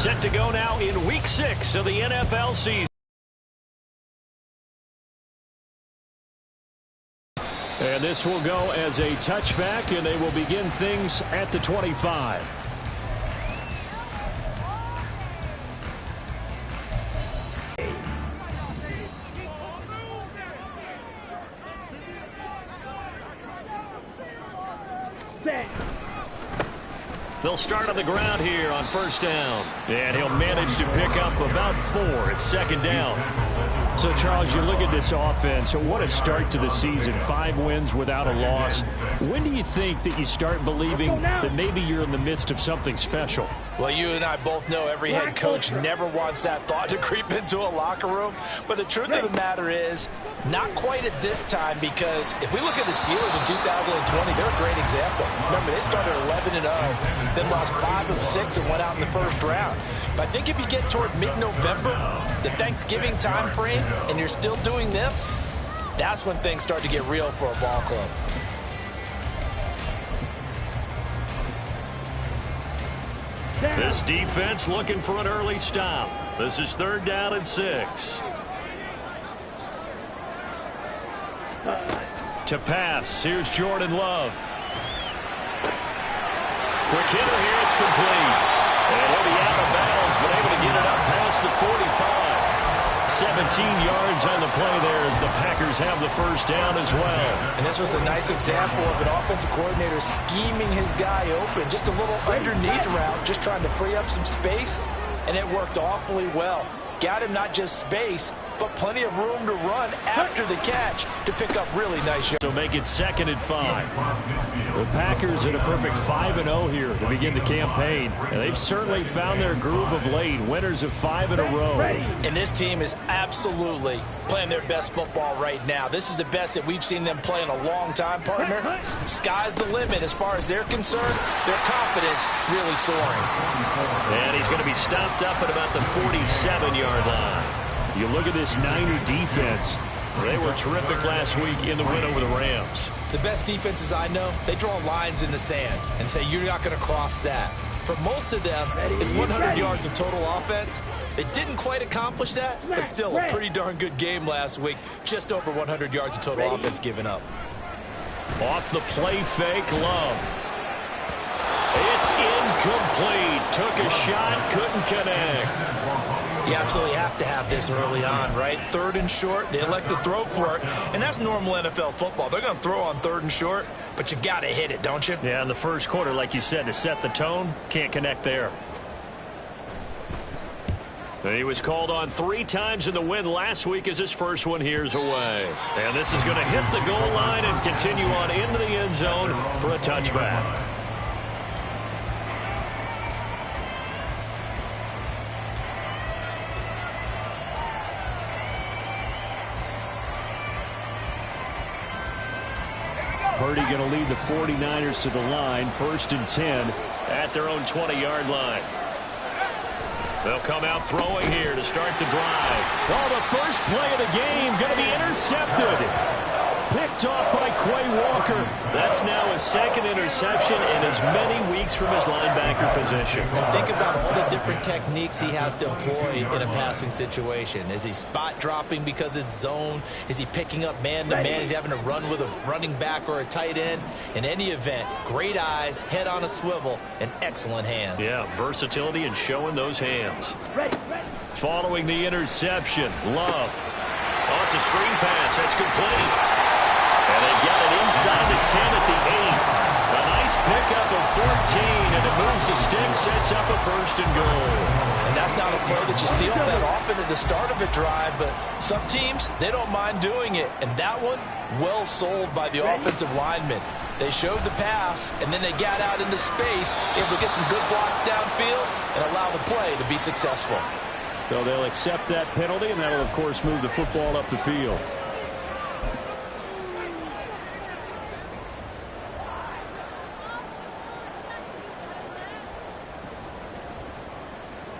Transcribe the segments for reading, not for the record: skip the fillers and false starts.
Set to go now in Week 6 of the NFL season. And this will go as a touchback, and they will begin things at the 25. They'll start on the ground here on first down. And he'll manage to pick up about 4 at second down. So, Charles, you look at this offense, what a start to the season. 5 wins without a loss. When do you think that you start believing that maybe you're in the midst of something special? Well, you and I both know every head coach never wants that thought to creep into a locker room. But the truth of the matter is, not quite at this time, because if we look at the Steelers in 2020, they're a great example. Remember, they started 11-0, then lost 5 of 6 and went out in the first round. But I think if you get toward mid-November, the Thanksgiving time frame, and you're still doing this, that's when things start to get real for a ball club. This defense looking for an early stop. This is 3rd down and 6. To pass, here's Jordan Love. Quick hitter here, it's complete. And he'll be out of bounds, but able to get it up past the 45. 17 yards on the play there as the Packers have the first down as well. And this was a nice example of an offensive coordinator scheming his guy open. Just a little underneath route, just trying to free up some space, and it worked awfully well. Got him not just space, but plenty of room to run after the catch to pick up really nice yards. So make it 2nd and 5. The Packers in a perfect 5-0 here to begin the campaign. And they've certainly found their groove of late. Winners of 5 in a row. And this team is absolutely playing their best football right now. This is the best that we've seen them play in a long time, partner. Sky's the limit as far as they're concerned. Their confidence really soaring. And he's going to be stopped up at about the 47-yard line. You look at this Niner defense. They were terrific last week in the win over the Rams. The best defenses I know, they draw lines in the sand and say you're not going to cross that. For most of them, it's 100 yards of total offense. They didn't quite accomplish that, but still a pretty darn good game last week. Just over 100 yards of total offense given up. Off the play fake, Love. It's incomplete. Took a shot, couldn't connect. You absolutely have to have this early on, right? 3rd and short, they elect to throw for it, and that's normal NFL football. They're going to throw on 3rd and short, but you've got to hit it, don't you? Yeah, in the first quarter, like you said, to set the tone, can't connect there. He was called on 3 times in the win last week as his first one here's away. And this is going to hit the goal line and continue on into the end zone for a touchback. Purdy going to lead the 49ers to the line, 1st and 10 at their own 20-yard line. They'll come out throwing here to start the drive. Oh, the first play of the game going to be intercepted. Picked off by Quay Walker. That's now his 2nd interception in as many weeks from his linebacker position. Think about all the different techniques he has to employ in a passing situation. Is he spot dropping because it's zone? Is he picking up man-to-man? Is he having to run with a running back or a tight end? In any event, great eyes, head on a swivel, and excellent hands. Yeah, versatility and showing those hands. Following the interception, Love. Oh, it's a screen pass. That's complete. And they've got it inside the 10 at the 8. A nice pickup of 14, and it moves the stick, sets up a 1st and goal. And that's not a play that you see all that often at the start of a drive, but some teams, they don't mind doing it. And that one, well sold by the offensive lineman. They showed the pass, and then they got out into space, able to get some good blocks downfield and allow the play to be successful. So they'll accept that penalty, and that'll, of course, move the football up the field.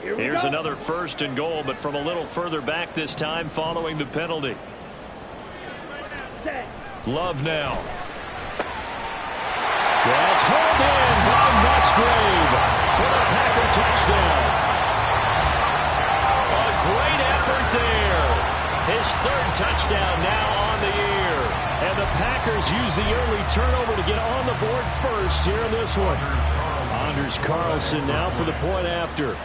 Here's another 1st and goal, but from a little further back this time following the penalty. Love now. That's hauled in by Musgrave for the Packer touchdown. Packers use the early turnover to get on the board first here in this one. Anders Carlson now for the point after.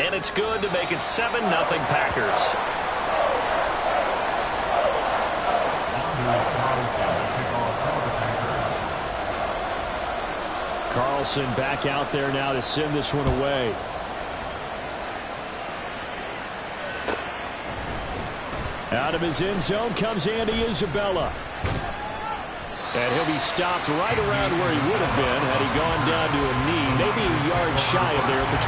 And it's good to make it 7-0 Packers. Carlson back out there now to send this one away. Out of his end zone comes Andy Isabella. And he'll be stopped right around where he would have been had he gone down to a knee, maybe a yard shy of there at the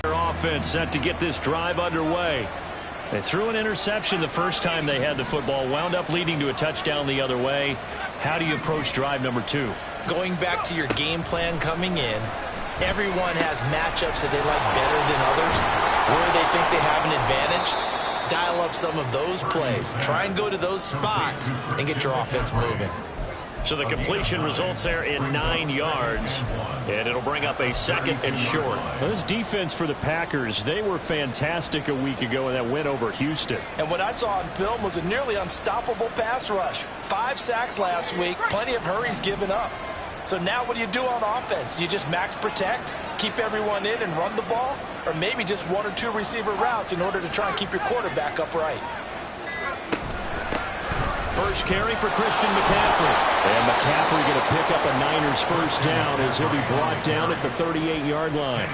24. Offense set to get this drive underway. They threw an interception the first time they had the football, wound up leading to a touchdown the other way. How do you approach drive number 2? Going back to your game plan coming in, everyone has matchups that they like better than others, where they think they have an advantage. Dial up some of those plays. Try and go to those spots and get your offense moving. So the completion results there in 9 yards, and it'll bring up a 2nd and short. Well, this defense for the Packers, they were fantastic a week ago in that win over Houston. And what I saw on film was a nearly unstoppable pass rush. 5 sacks last week, plenty of hurries given up. So now what do you do on offense? You just max protect, keep everyone in and run the ball, or maybe just 1 or 2 receiver routes in order to try and keep your quarterback upright. First carry for Christian McCaffrey. And McCaffrey going to pick up a Niners first down as he'll be brought down at the 38-yard line.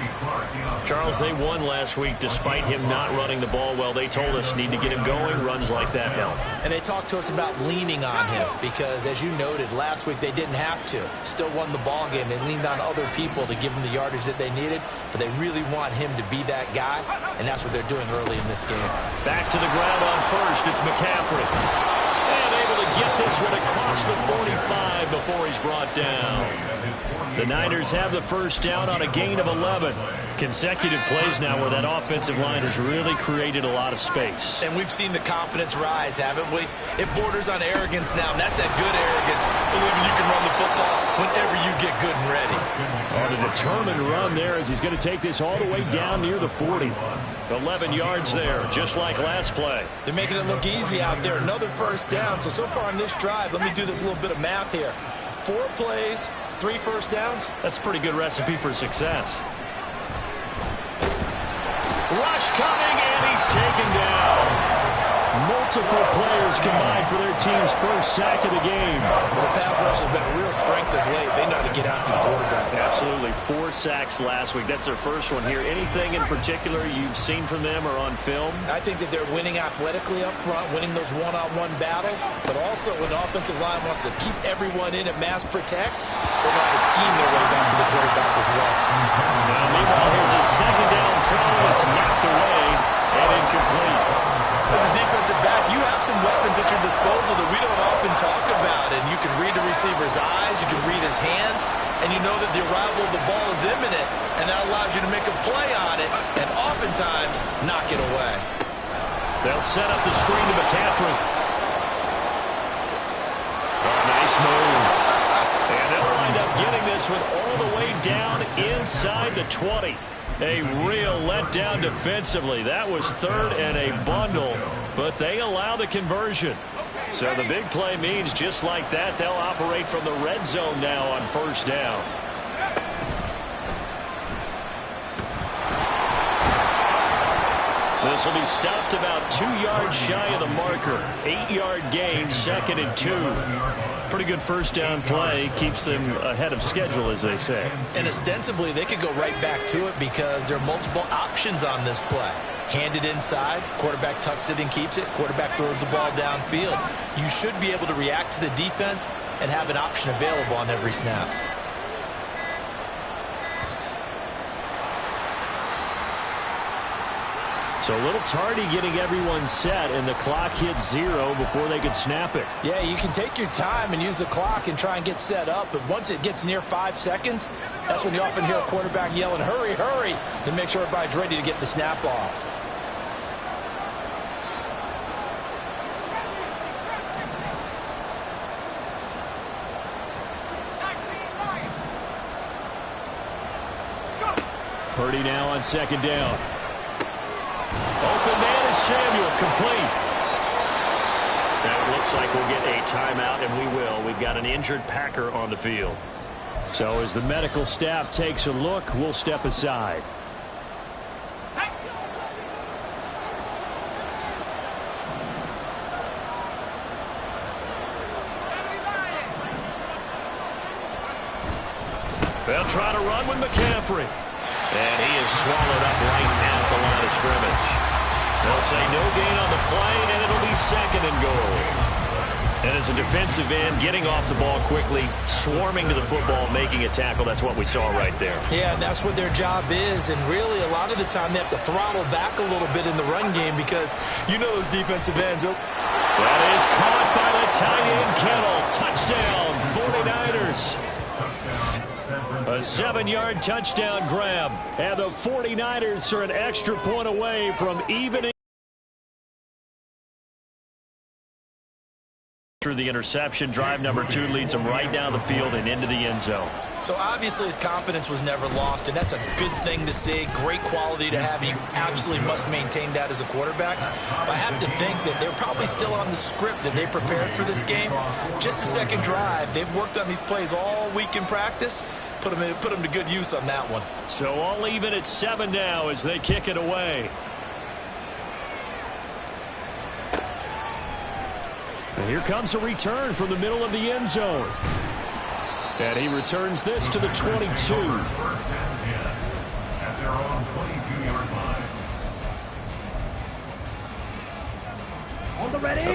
Charles, they won last week despite him not running the ball well. They told us need to get him going. Runs like that help. And they talked to us about leaning on him because, as you noted, last week they didn't have to. Still won the ball game. They leaned on other people to give them the yardage that they needed, but they really want him to be that guy, and that's what they're doing early in this game. Back to the ground on first. It's McCaffrey. And able to get this one across the 45 before he's brought down. The Niners have the first down on a gain of 11. Consecutive plays now where that offensive line has really created a lot of space. And we've seen the confidence rise, haven't we? It borders on arrogance now, and that's that good arrogance, believing you can run the football whenever you get good and ready. On a determined run there as he's going to take this all the way down near the 40. 11 yards there, just like last play. They're making it look easy out there. Another first down. So far on this drive, let me do this little bit of math here. 4 plays, 3 first downs. That's a pretty good recipe for success. Rush coming, and he's taken down. Multiple players combined for their team's first sack of the game. Well, the pass rush has been a real strength of late. They know how to get after the quarterback. Absolutely. 4 sacks last week. That's their first one here. Anything in particular you've seen from them or on film? I think that they're winning athletically up front, winning those one-on-one battles, but also when the offensive line wants to keep everyone in and mass protect, they know how to scheme their way back to the quarterback as well. Now, meanwhile, here's a 2nd down throw. It's knocked away and incomplete. As a defensive back, you have some weapons at your disposal that we don't often talk about, and you can read the receiver's eyes, you can read his hands, and you know that the arrival of the ball is imminent, and that allows you to make a play on it and oftentimes knock it away. They'll set up the screen to McCaffrey. Oh, nice move. And they'll wind up getting this one all the way down inside the 20. A real letdown defensively. That was 3rd and a bundle, but they allow the conversion. So the big play means just like that, they'll operate from the red zone now on first down. This will be stopped about 2 yards shy of the marker. 8-yard gain, 2nd and 2. Pretty good first down play. Keeps them ahead of schedule, as they say. And ostensibly, they could go right back to it because there are multiple options on this play. Handed inside, quarterback tucks it and keeps it, quarterback throws the ball downfield. You should be able to react to the defense and have an option available on every snap. So a little tardy getting everyone set, and the clock hits 0 before they could snap it. Yeah, you can take your time and use the clock and try and get set up, but once it gets near 5 seconds, that's when you often hear a quarterback yelling, hurry, hurry, to make sure everybody's ready to get the snap off. Purdy now on second down. Open man is Samuel, complete. Now it looks like we'll get a timeout, and we will. We've got an injured Packer on the field. So as the medical staff takes a look, we'll step aside. They'll try to run with McCaffrey. And he is swallowed up right at the line of scrimmage. They'll say no gain on the play, and it'll be second and goal. And as a defensive end, getting off the ball quickly, swarming to the football, making a tackle, that's what we saw right there. Yeah, and that's what their job is. And really, a lot of the time, they have to throttle back a little bit in the run game because you know those defensive ends. That is caught by the tight end, Kittle. Touchdown, 49ers. A 7-yard touchdown grab. And the 49ers are an extra point away from evening. Through the interception, drive number 2 leads them right down the field and into the end zone. So obviously his confidence was never lost, and that's a good thing to see. Great quality to have. You absolutely must maintain that as a quarterback. But I have to think that they're probably still on the script that they prepared for this game. Just a second drive. They've worked on these plays all week in practice. Put them to good use on that one. So all even at 7 now as they kick it away. And here comes a return from the middle of the end zone. And he returns this to the 22.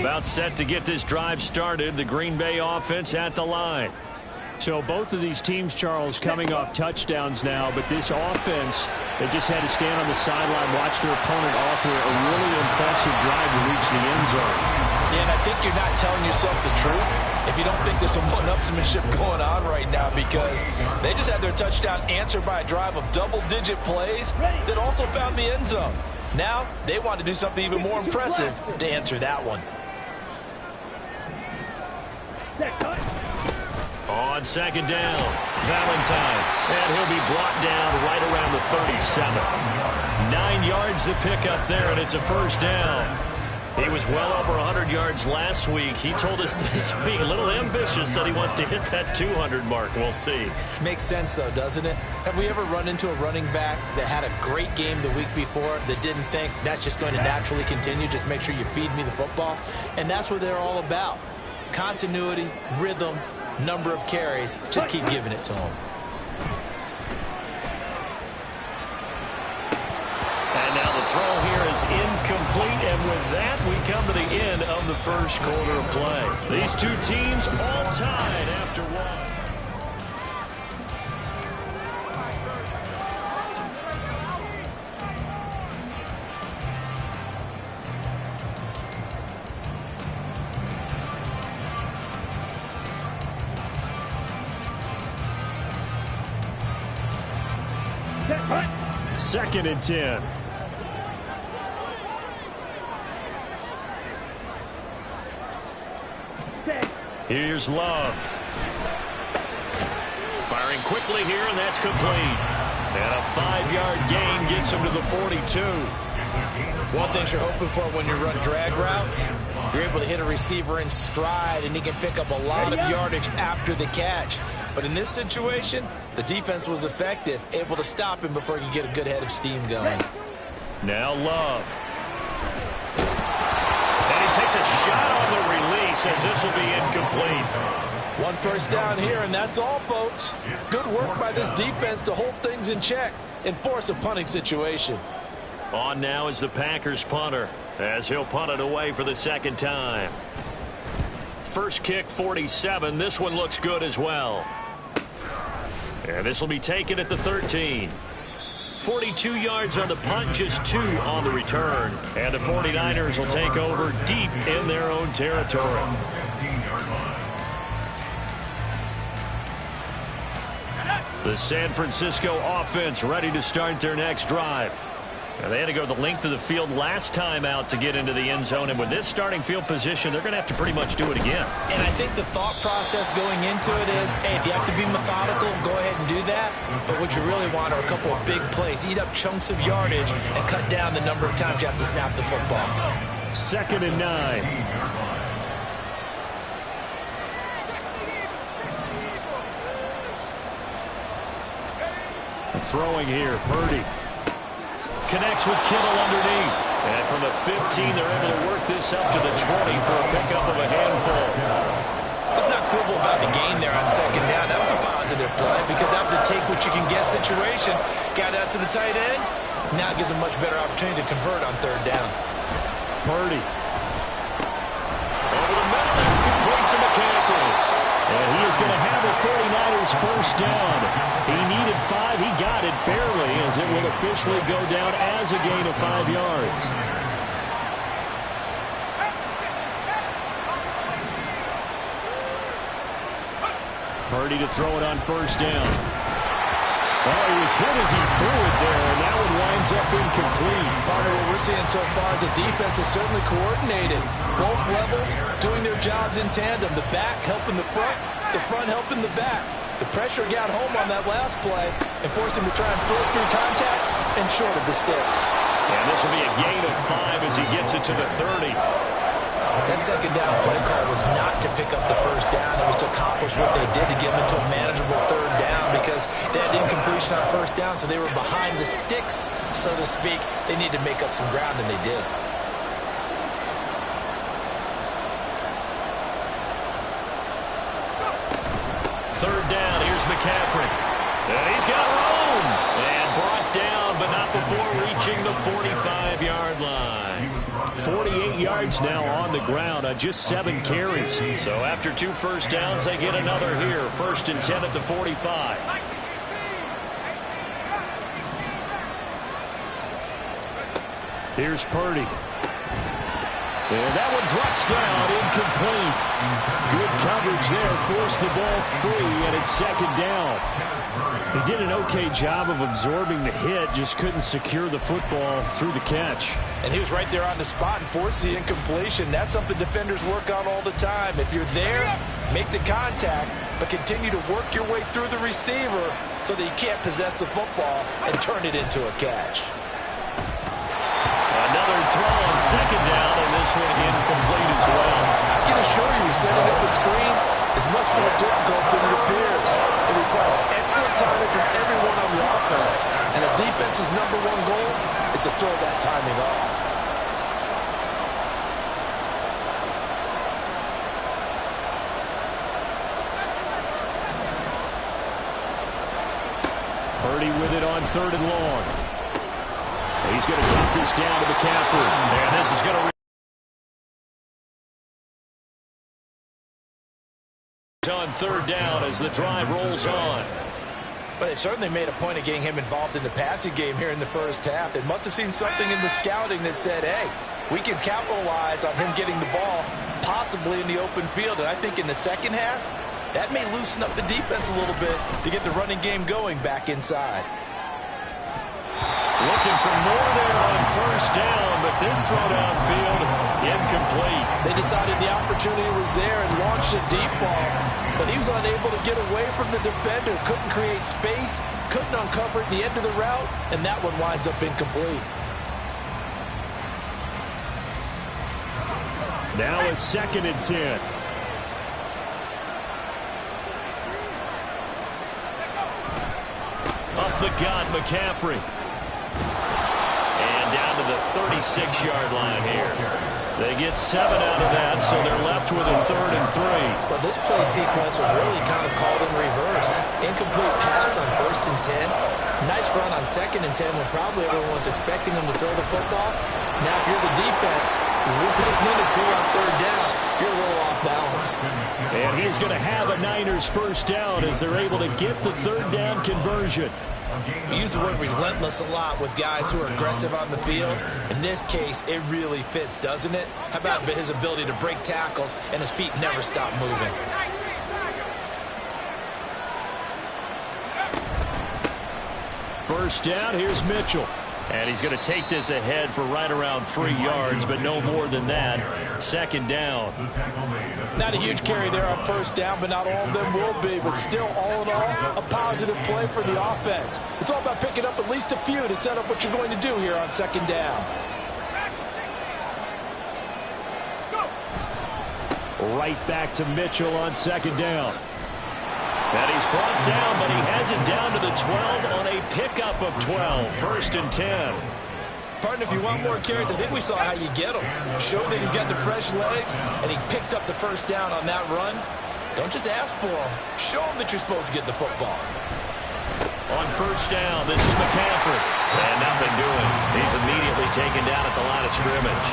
About set to get this drive started. The Green Bay offense at the line. So both of these teams, Charles, coming off touchdowns now, but this offense, they just had to stand on the sideline, watch their opponent offer a really impressive drive to reach the end zone. Yeah, and I think you're not telling yourself the truth if you don't think there's some one-upsmanship going on right now, because they just had their touchdown answered by a drive of double-digit plays that also found the end zone. Now they want to do something even more impressive to answer that one. On second down, Valentine, and he'll be brought down right around the 37. 9 yards to pick up there, and it's a first down. He was well over 100 yards last week. He told us this week, a little ambitious, that he wants to hit that 200 mark. We'll see. Makes sense, though, doesn't it? Have we ever run into a running back that had a great game the week before that didn't think that's just going to naturally continue? Just make sure you feed me the football. And that's what they're all about. Continuity, rhythm, number of carries. Just keep giving it to them. And now the throw here is incomplete, and with that, we come to the end of the first quarter of play. These two teams all tied after one. Second and 10. Here's Love. Firing quickly here, and that's complete. And a 5-yard gain gets him to the 42. One thing you're hoping for when you run drag routes, you're able to hit a receiver in stride, and he can pick up a lot of yardage after the catch. But in this situation, the defense was effective, able to stop him before he could get a good head of steam going. Now Love. And he takes a shot on the release as this will be incomplete. One first down here, and that's all, folks. Good work by this defense to hold things in check and force a punting situation. On now is the Packers punter as he'll punt it away for the second time. First kick, 47. This one looks good as well. And this will be taken at the 13. 42 yards on the punt, just 2 on the return. And the 49ers will take over deep in their own territory. The San Francisco offense ready to start their next drive. They had to go the length of the field last time out to get into the end zone, and with this starting field position, they're going to have to pretty much do it again. And I think the thought process going into it is, hey, if you have to be methodical, go ahead and do that. But what you really want are a couple of big plays, eat up chunks of yardage, and cut down the number of times you have to snap the football. 2nd and 9. Throwing here, Purdy. Connects with Kittle underneath. And from the 15, they're able to work this up to the 20 for a pickup of a handful. Let's not quibble about the gain there on 2nd down. That was a positive play because that was a take-what-you-can-get situation. Got out to the tight end. Now it gives a much better opportunity to convert on 3rd down. Purdy. Over the middle, it's complete to McCaffrey. And he is going to have a 49ers first down. He needed 5. He got it barely, as it will officially go down as a gain of 5 yards. Purdy to throw it on 1st down. Oh, he was hit as he threw it there, and that one winds up incomplete. Part of what we're seeing so far is the defense is certainly coordinated. Both levels doing their jobs in tandem. The back helping the front helping the back. The pressure got home on that last play and forced him to try and throw through contact and short of the sticks. And this will be a gain of 5 as he gets it to the 30. That 2nd down play call was not to pick up the 1st down. It was to accomplish what they did to get them into a manageable 3rd down because they had incompletion on 1st down, so they were behind the sticks, so to speak. They needed to make up some ground, and they did. Third down, here's McCaffrey. And he's got room. And brought down, but not before reaching the 45-yard line. 48 yards now on the ground on just 7 carries. So after 2 first downs, they get another here. 1st and 10 at the 45. Here's Purdy. And that one drops down, incomplete. Good coverage there, forced the ball free, and it's 2nd down. He did an okay job of absorbing the hit, just couldn't secure the football through the catch. And he was right there on the spot and forced the incompletion. That's something defenders work on all the time. If you're there, make the contact, but continue to work your way through the receiver so that you can't possess the football and turn it into a catch. Another throw on 2nd down, and this one incomplete as well. I can assure you, setting up a screen is much more difficult than it appears. It requires excellent timing from everyone on the offense, and a defense's #1 goal is to throw that timing off. Purdy with it on 3rd and long. He's going to drop this down to McCaffrey. And this is going to on 3rd down as the drive rolls on. But they certainly made a point of getting him involved in the passing game here in the 1st half. They must have seen something in the scouting that said, hey, we can capitalize on him getting the ball possibly in the open field. And I think in the 2nd half, that may loosen up the defense a little bit to get the running game going back inside. Looking for more there on 1st down, but this throw downfield incomplete. They decided the opportunity was there and launched a deep ball, but he was unable to get away from the defender, couldn't create space, couldn't uncover at the end of the route, and that one winds up incomplete. Now a 2nd and 10. Up the gut, McCaffrey. And down to the 36-yard line here. They get 7 out of that, so they're left with a 3rd and 3. Well, this play sequence was really kind of called in reverse. Incomplete pass on 1st and 10. Nice run on 2nd and 10 when probably everyone was expecting them to throw the football. Now, if you're the defense, with a minute 2 on 3rd down, you're a little off balance. And he's going to have a Niners first down as they're able to get the 3rd down conversion. We use the word relentless a lot with guys who are aggressive on the field. In this case, it really fits, doesn't it? How about his ability to break tackles and his feet never stop moving? First down, here's Mitchell. And he's going to take this ahead for right around 3 yards, but no more than that. Second down. Not a huge carry there on first down, but not all of them will be. But still, all in all, a positive play for the offense. It's all about picking up at least a few to set up what you're going to do here on second down. Right back to Mitchell on second down. And he's brought down, but he has it down to the 12 on a pickup of 12. First and 10. Partner, if you want more carries, I think we saw how you get them. Showed that he's got the fresh legs, and he picked up the first down on that run. Don't just ask for them. Show them that you're supposed to get the football. On first down, this is McCaffrey. And nothing doing. He's immediately taken down at the line of scrimmage.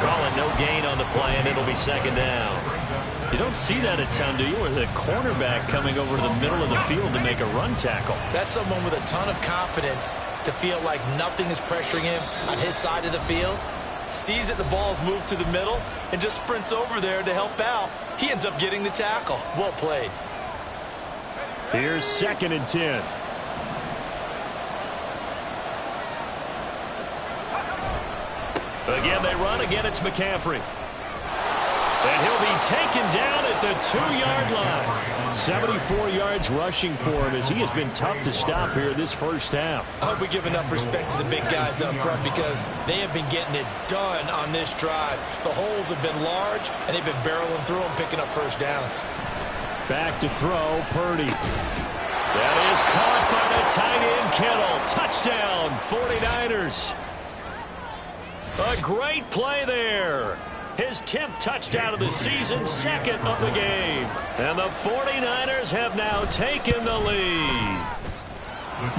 Call it no gain on the play, and it'll be second down. You don't see that a ton, do you? Or the cornerback coming over to the middle of the field to make a run tackle. That's someone with a ton of confidence to feel like nothing is pressuring him on his side of the field. Sees that the ball's moved to the middle and just sprints over there to help out. He ends up getting the tackle. Well played. Here's second and 10. Again, they run. Again, it's McCaffrey. And he'll be taken down at the 2-yard line. 74 yards rushing for him as he has been tough to stop here this first half. I hope we give enough respect to the big guys up front because they have been getting it done on this drive. The holes have been large, and they've been barreling through them, picking up first downs. Back to throw, Purdy. That is caught by the tight end, Kittle. Touchdown, 49ers. A great play there. His 10th touchdown of the season, second of the game. And the 49ers have now taken the lead.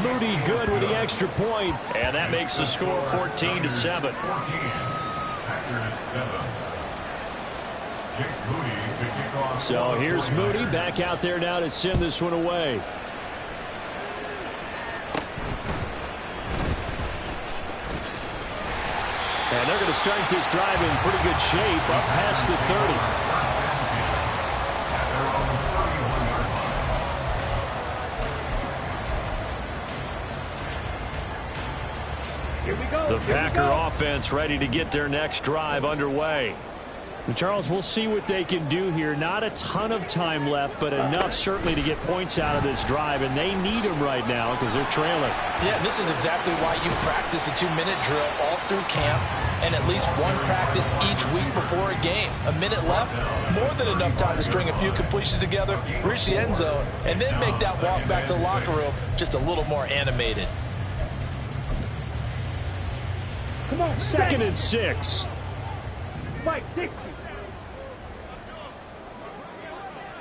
Moody good with the extra point. And that makes the score 14-7. So here's Moody back out there now to send this one away. And they're going to start this drive in pretty good shape up past the 30. Here we go. The Packer offense ready to get their next drive underway. And Charles, we'll see what they can do here. Not a ton of time left, but enough certainly to get points out of this drive, and they need them right now because they're trailing. Yeah, and this is exactly why you practice a 2-minute drill all through camp and at least one practice each week before a game. A minute left, more than enough time to string a few completions together, reach the end zone, and then make that walk back to the locker room just a little more animated. Come on, second and 6. Mike, 60.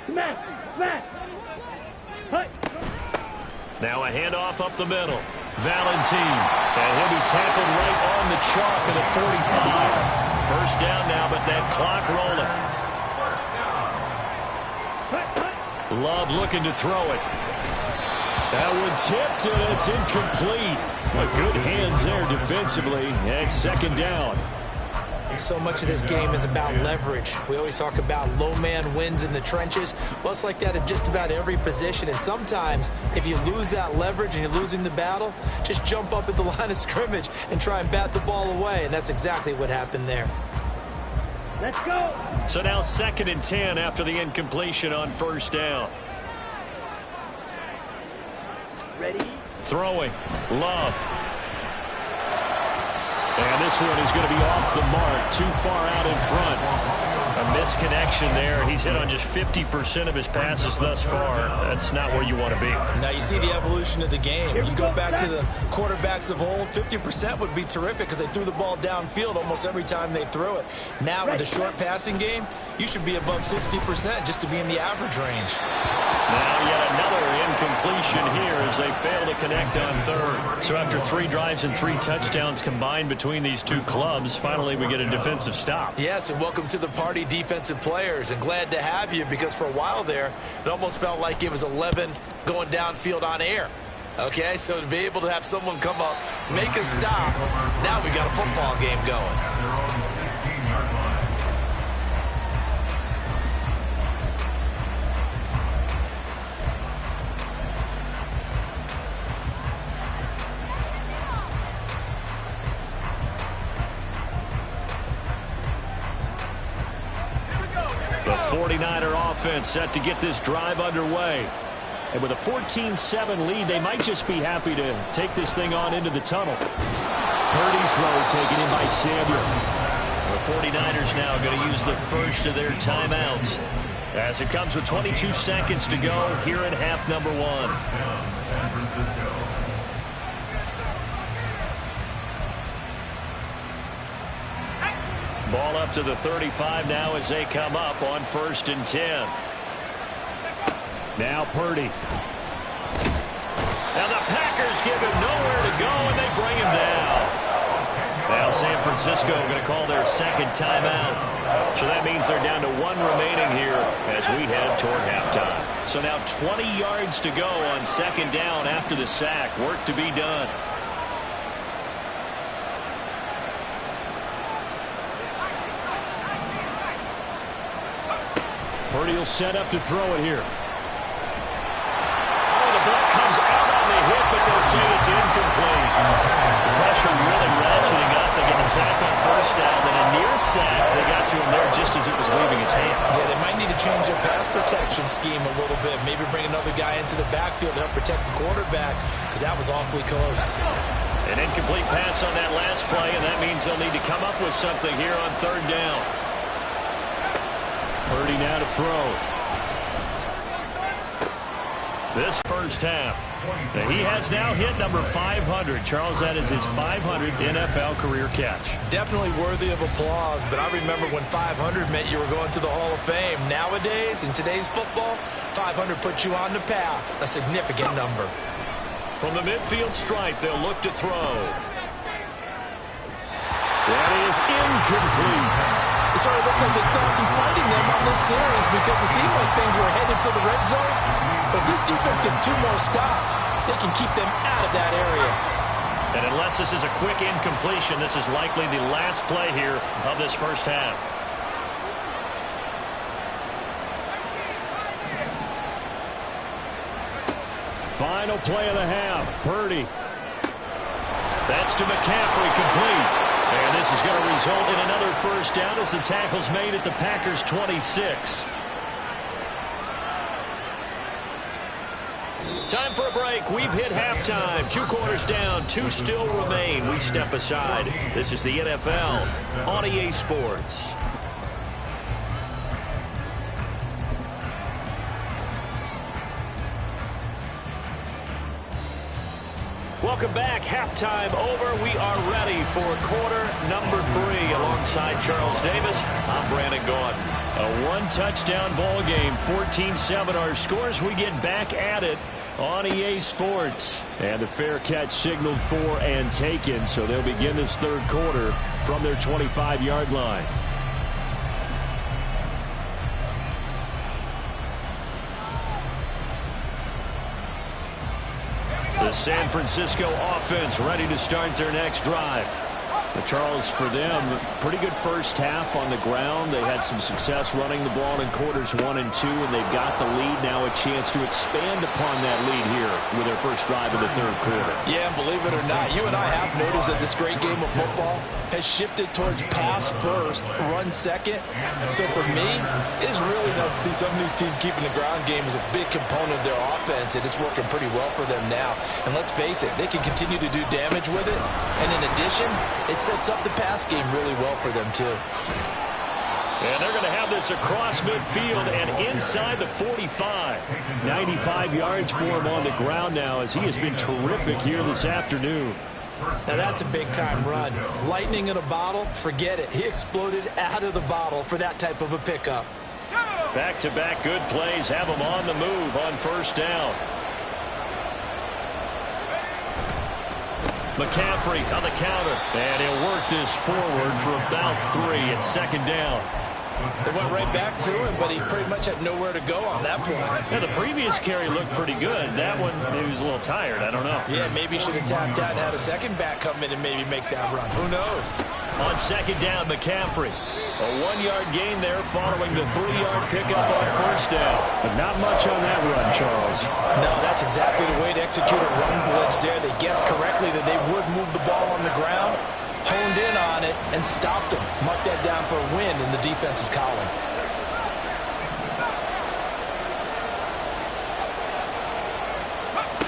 Smash. Now a handoff up the middle. Valentine. And he'll be tackled right on the chalk at the 45. First down now, but that clock rolling. Love looking to throw it. That one tipped, and it's incomplete. But good hands there defensively, and second down. So much of this game is about leverage. We always talk about low man wins in the trenches. Well, it's like that in just about every position. And sometimes, if you lose that leverage and you're losing the battle, just jump up at the line of scrimmage and try and bat the ball away. And that's exactly what happened there. Let's go. So now second and 10 after the incompletion on first down. Ready? Throwing. Love. And this one is going to be off the mark, too far out in front. A misconnection there. He's hit on just 50% of his passes thus far. That's not where you want to be. Now you see the evolution of the game. You go back to the quarterbacks of old, 50% would be terrific because they threw the ball downfield almost every time they threw it. Now with the short passing game, you should be above 60% just to be in the average range. Now yet another incompletion here as they fail to connect on third. So after 3 drives and 3 touchdowns combined between these two clubs, finally we get a defensive stop. Yes, and welcome to the party, defensive players, and glad to have you because for a while there, it almost felt like it was 11 going downfield on air. Okay, so to be able to have someone come up, make a stop, now we got a football game going. 49er offense set to get this drive underway. And with a 14-7 lead, they might just be happy to take this thing on into the tunnel. Purdy's throw taken in by Samuel. The 49ers now going to use the first of their timeouts as it comes with 22 seconds to go here in half number one. Ball up to the 35 now as they come up on 1st and 10. Now Purdy. Now the Packers give him nowhere to go, and they bring him down. Now San Francisco going to call their second timeout. So that means they're down to 1 remaining here as we head toward halftime. So now 20 yards to go on 2nd down after the sack. Work to be done. Purdy will set up to throw it here. Oh, the ball comes out on the hit, but they'll say it's incomplete. The pressure really ratcheting up. They get the sack on 1st down, then a near sack. They got to him there just as it was leaving his hand. Yeah, they might need to change their pass protection scheme a little bit. Maybe bring another guy into the backfield to help protect the quarterback, because that was awfully close. An incomplete pass on that last play, and that means they'll need to come up with something here on 3rd down. Purdy now to throw. This first half. He has now hit number 500. Charles, that is his 500th NFL career catch. Definitely worthy of applause, but I remember when 500 meant you were going to the Hall of Fame. Nowadays, in today's football, 500 puts you on the path, a significant number. From the midfield stripe, they'll look to throw. That is incomplete. It sort of looks like they still have some fight in them on this series because it seemed like things were headed for the red zone. But if this defense gets 2 more stops, they can keep them out of that area. And unless this is a quick incompletion, this is likely the last play here of this first half. Final play of the half. Purdy. That's to McCaffrey, complete. And this is going to result in another first down as the tackle's made at the Packers' 26. Time for a break. We've hit halftime. 2 quarters down, 2 still remain. We step aside. This is the NFL on EA Sports. Welcome back. Halftime over. We are ready for quarter number 3 alongside Charles Davis. I'm Brandon Gordon. A 1-touchdown ball game. 14-7 our scores. We get back at it on EA Sports. And the fair catch signaled for and taken. So they'll begin this 3rd quarter from their 25-yard line. The San Francisco offense ready to start their next drive. But Charles, for them, pretty good first half on the ground. They had some success running the ball in quarters 1 and 2, and they've got the lead now, a chance to expand upon that lead here with their first drive of the 3rd quarter. Yeah, and believe it or not, you and I have noticed that this great game of football has shifted towards pass first, run second. So for me, it's really nice to see some of these teams keeping the ground game as a big component of their offense, and it's working pretty well for them now. And let's face it, they can continue to do damage with it. And in addition, it sets up the pass game really well for them, too. And they're going to have this across midfield and inside the 45. 95 yards for him on the ground now as he has been terrific here this afternoon. Now that's a big-time run. Lightning in a bottle, forget it. He exploded out of the bottle for that type of a pickup. Back-to-back good plays have him on the move on 1st down. McCaffrey on the counter. And he'll work this forward for about 3 at 2nd down. They went right back to him, but he pretty much had nowhere to go on that play. Yeah, the previous carry looked pretty good. That one, maybe he was a little tired. I don't know. Yeah, maybe he should have tapped out and had a second back come in and maybe make that run. Who knows? On 2nd down, McCaffrey. A 1-yard gain there following the 3-yard pickup on 1st down. But not much on that run, Charles. No, that's exactly the way to execute a run blitz there. They guessed correctly that they would move the ball on the ground, honed in on it, and stopped them. Mark that down for a win in the defense's column.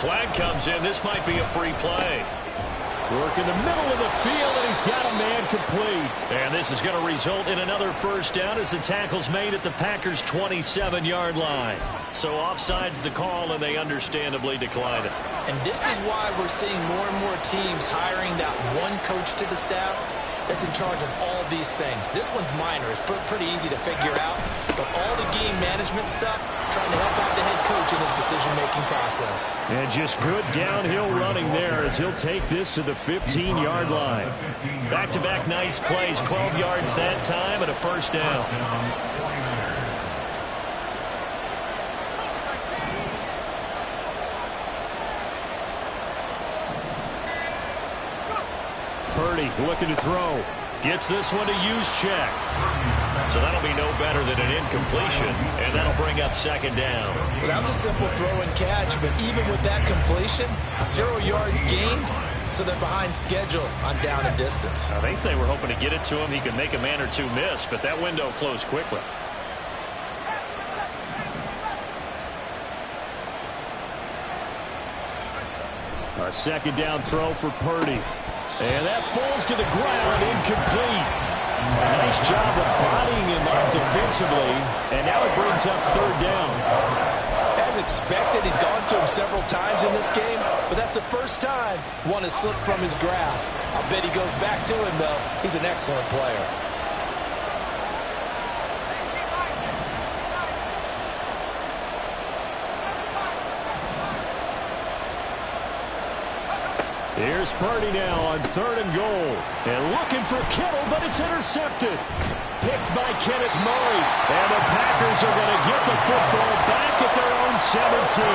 Flag comes in. This might be a free play. Work in the middle of the field, and he's got a man complete. And this is going to result in another first down as the tackle's made at the Packers' 27-yard line. So offside's the call, and they understandably decline it. And this is why we're seeing more and more teams hiring that one coach to the staff that's in charge of all these things. This one's minor. It's pretty easy to figure out. But all the game management stuff, trying to help out the head coach in his decision-making process. And just good downhill running there as he'll take this to the 15-yard line. Back-to-back nice plays, 12 yards that time and a first down. Purdy looking to throw. Gets this one to Juszczyk. So that'll be no better than an incompletion, and that'll bring up second down. Well, that was a simple throw and catch, but even with that completion, 0 yards gained, so they're behind schedule on down and distance. I think they were hoping to get it to him. He could make a man or two miss, but that window closed quickly. A second down throw for Purdy. And that falls to the ground, incomplete. Nice job of bodying him up defensively. And now it brings up third down. As expected, he's gone to him several times in this game, but that's the first time one has slipped from his grasp. I'll bet he goes back to him, though. He's an excellent player. Here's Purdy now on third and goal. And looking for Kittle, but it's intercepted. Picked by Kenneth Murray. And the Packers are going to get the football back at their own 17.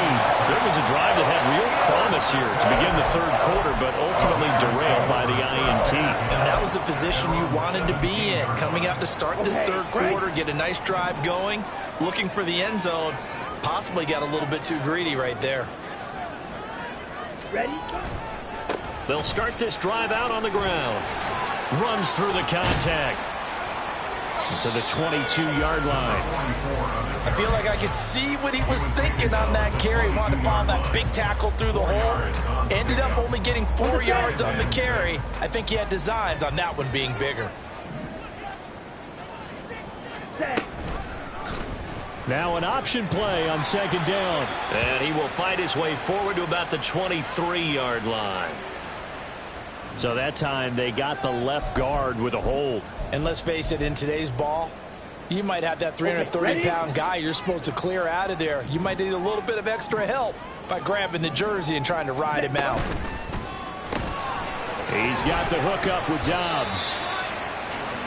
So it was a drive that had real promise here to begin the third quarter, but ultimately derailed by the INT. And that was the position you wanted to be in. Coming out to start this third quarter, get a nice drive going, looking for the end zone. Possibly got a little bit too greedy right there. Ready? They'll start this drive out on the ground. Runs through the contact. To the 22-yard line. I feel like I could see what he was thinking on that carry. Wanted to follow that big tackle through the hole. Ended up only getting 4 yards on the carry. I think he had designs on that one being bigger. Now an option play on second down. And he will fight his way forward to about the 23-yard line. So that time they got the left guard with a hold. And let's face it, in today's ball, you might have that 330-pound guy you're supposed to clear out of there. You might need a little bit of extra help by grabbing the jersey and trying to ride him out. He's got the hook up with Dobbs.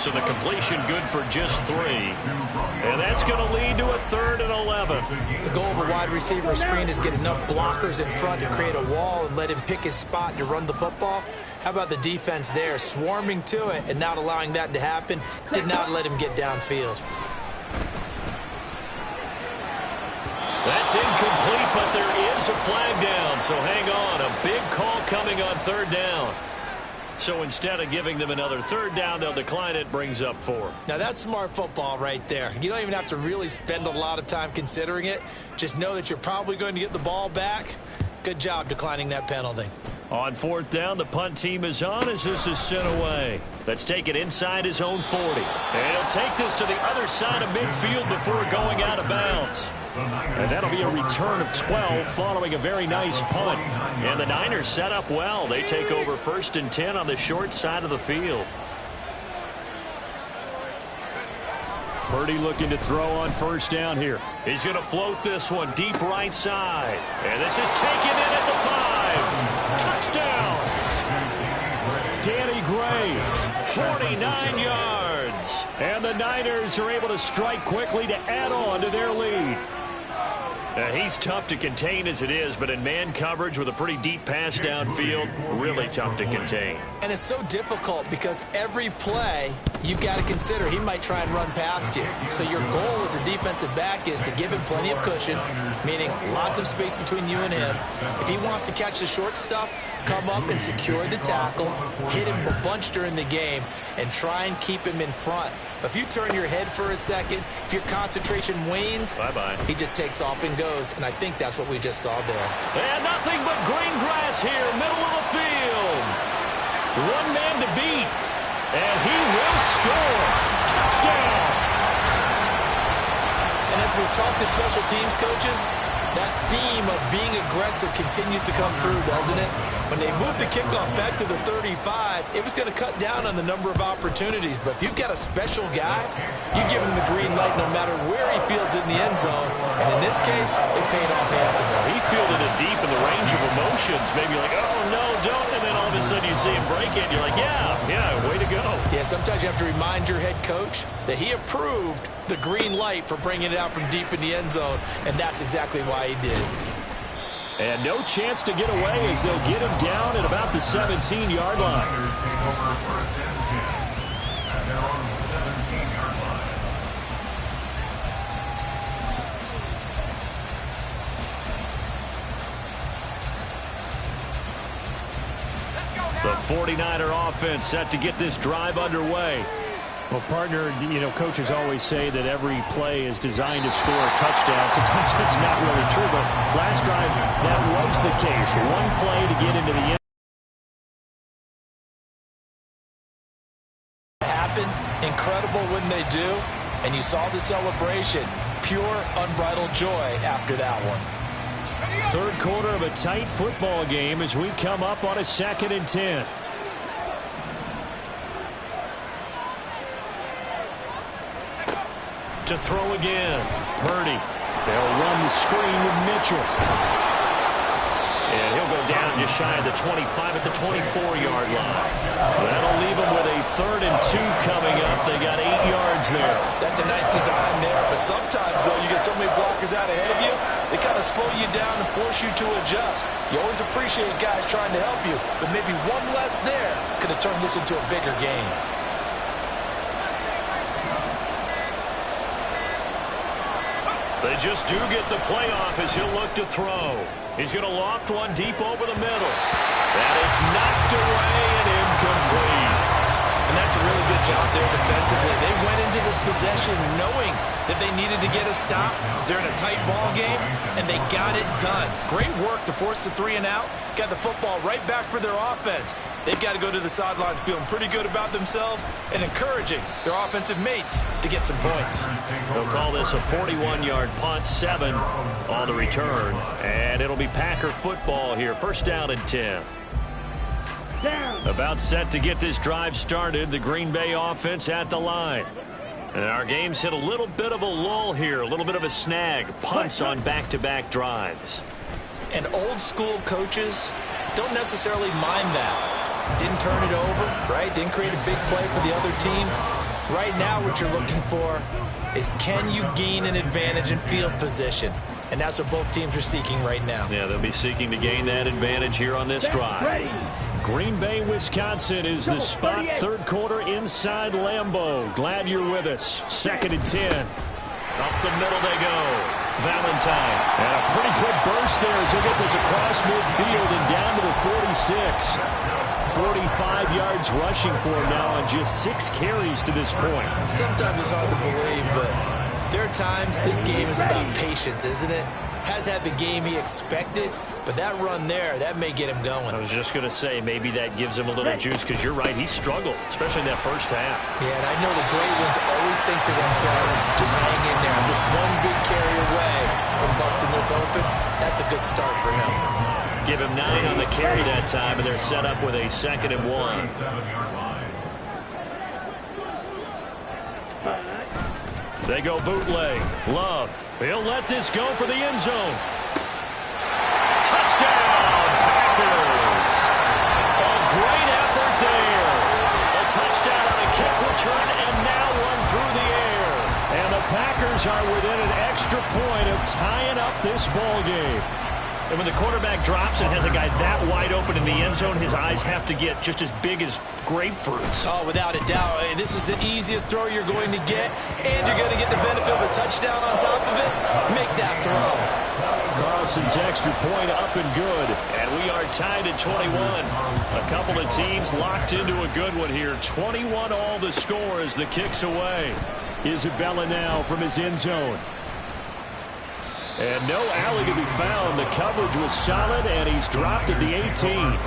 So the completion good for just 3. And that's going to lead to a 3rd and 11. The goal of a wide receiver screen is get enough blockers in front to create a wall and let him pick his spot to run the football. How about the defense there, swarming to it and not allowing that to happen? Did not let him get downfield. That's incomplete, but there is a flag down, so hang on. A big call coming on third down. So instead of giving them another third down, they'll decline it, brings up 4. Now that's smart football right there. You don't even have to really spend a lot of time considering it. Just know that you're probably going to get the ball back. Good job declining that penalty. On 4th down, the punt team is on as this is sent away. Let's take it inside his own 40. And he'll take this to the other side of midfield before going out of bounds. And that'll be a return of 12 following a very nice punt. And the Niners set up well. They take over 1st and 10 on the short side of the field. Purdy looking to throw on 1st down here. He's going to float this one deep right side. And this is taken in at the 5. Touchdown. Danny Gray, 49 yards. And the Niners are able to strike quickly to add on to their lead. He's tough to contain as it is, but in man coverage with a pretty deep pass downfield, really tough to contain. And it's so difficult because every play you've got to consider he might try and run past you. So your goal as a defensive back is to give him plenty of cushion, meaning lots of space between you and him. If he wants to catch the short stuff, come up and secure the tackle, hit him a bunch during the game, and try and keep him in front. But if you turn your head for a second, if your concentration wanes, bye-bye. He just takes off and goes, and I think that's what we just saw there. And nothing but green grass here, middle of the field. One man to beat, and he will score. Touchdown. And as we've talked to special teams coaches, that theme of being aggressive continues to come through, doesn't it? When they moved the kickoff back to the 35, it was going to cut down on the number of opportunities. But if you've got a special guy, you give him the green light no matter where he fields it in the end zone. And in this case, it paid off handsomely. He fielded it deep in the range of emotions. Maybe like, oh, no, don't. And then all of a sudden you see him break it. You're like, yeah, way to go. Yeah, sometimes you have to remind your head coach that he approved the green light for bringing it out from deep in the end zone, and that's exactly why he did. And no chance to get away as they'll get him down at about the 17-yard line. The 49er offense set to get this drive underway. Well, partner, coaches always say that every play is designed to score a touchdown. Sometimes it's not really true, but last drive, that was the case. One play to get into the end. Happen, incredible when they do, and you saw the celebration. Pure, unbridled joy after that one. Third quarter of a tight football game as we come up on a 2nd and 10. To throw again. Purdy. They'll run the screen with Mitchell. And he'll go down just shy of the 25 at the 24-yard line. That'll leave him with a 3rd and 2 coming up. They got 8 yards there. That's a nice design there, but sometimes, though, you get so many blockers out ahead of you, they kind of slow you down and force you to adjust. You always appreciate guys trying to help you, but maybe one less there could have turned this into a bigger game. They just do get the playoff as he'll look to throw. He's going to loft one deep over the middle. And it's knocked away and incomplete. And that's a really good job there defensively. They went into this possession knowing that they needed to get a stop. They're in a tight ball game, and they got it done. Great work to force the 3 and out. Got the football right back for their offense. They've got to go to the sidelines feeling pretty good about themselves and encouraging their offensive mates to get some points. They'll call this a 41-yard punt, 7 on the return. And it'll be Packer football here. 1st down and 10. About set to get this drive started. The Green Bay offense at the line. And our game's hit a little bit of a lull here, a little bit of a snag. Punts on back-to-back drives. And old-school coaches don't necessarily mind that. Didn't turn it over, right? Didn't create a big play for the other team. Right now what you're looking for is can you gain an advantage in field position? And that's what both teams are seeking right now. Yeah, they'll be seeking to gain that advantage here on this drive. Green Bay, Wisconsin is the spot. 3rd quarter inside Lambeau. Glad you're with us. 2nd and 10. Up the middle they go. Valentine. And a pretty quick burst there as he gets this across midfield and down to the 46. 45 yards rushing for him now on just 6 carries to this point. Sometimes it's hard to believe, but there are times this game is about patience, isn't it? Has had the game he expected, but that run there, that may get him going. I was just going to say, maybe that gives him a little juice, because you're right, he struggled, especially in that first half. Yeah, and I know the great ones always think to themselves, just hang in there. I'm just one big carry away from busting this open. That's a good start for him. Give him 9 on the carry that time, and they're set up with a 2nd and 1. They go bootleg. Love. He'll let this go for the end zone. Touchdown, Packers. A great effort there. A touchdown on a kick return, and now one through the air. And the Packers are within an extra point of tying up this ball game. And when the quarterback drops and has a guy that wide open in the end zone, his eyes have to get just as big as grapefruits. Oh, without a doubt. This is the easiest throw you're going to get, and you're going to get the benefit of a touchdown on top of it. Make that throw. Carlson's extra point up and good. And we are tied at 21. A couple of teams locked into a good one here. 21 all the score as the kick's away. Isabella now from his end zone. And no alley to be found. The coverage was solid, and he's dropped at the 18.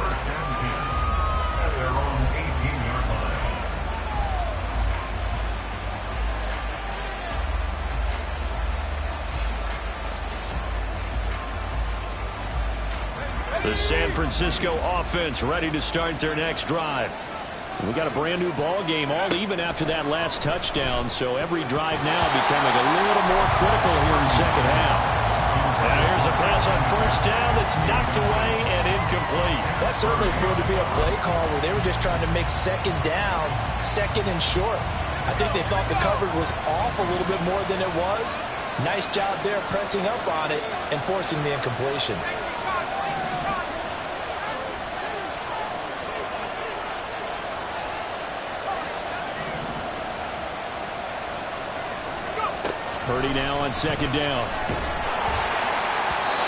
The San Francisco offense ready to start their next drive. We got a brand new ball game, all even after that last touchdown, so every drive now becoming a little more critical here in the second half. And here's a pass on first down that's knocked away and incomplete. That certainly appeared to be a play call where they were just trying to make second down, second and short. I think they thought the coverage was off a little bit more than it was. Nice job there pressing up on it and forcing the incompletion. Purdy now on second down.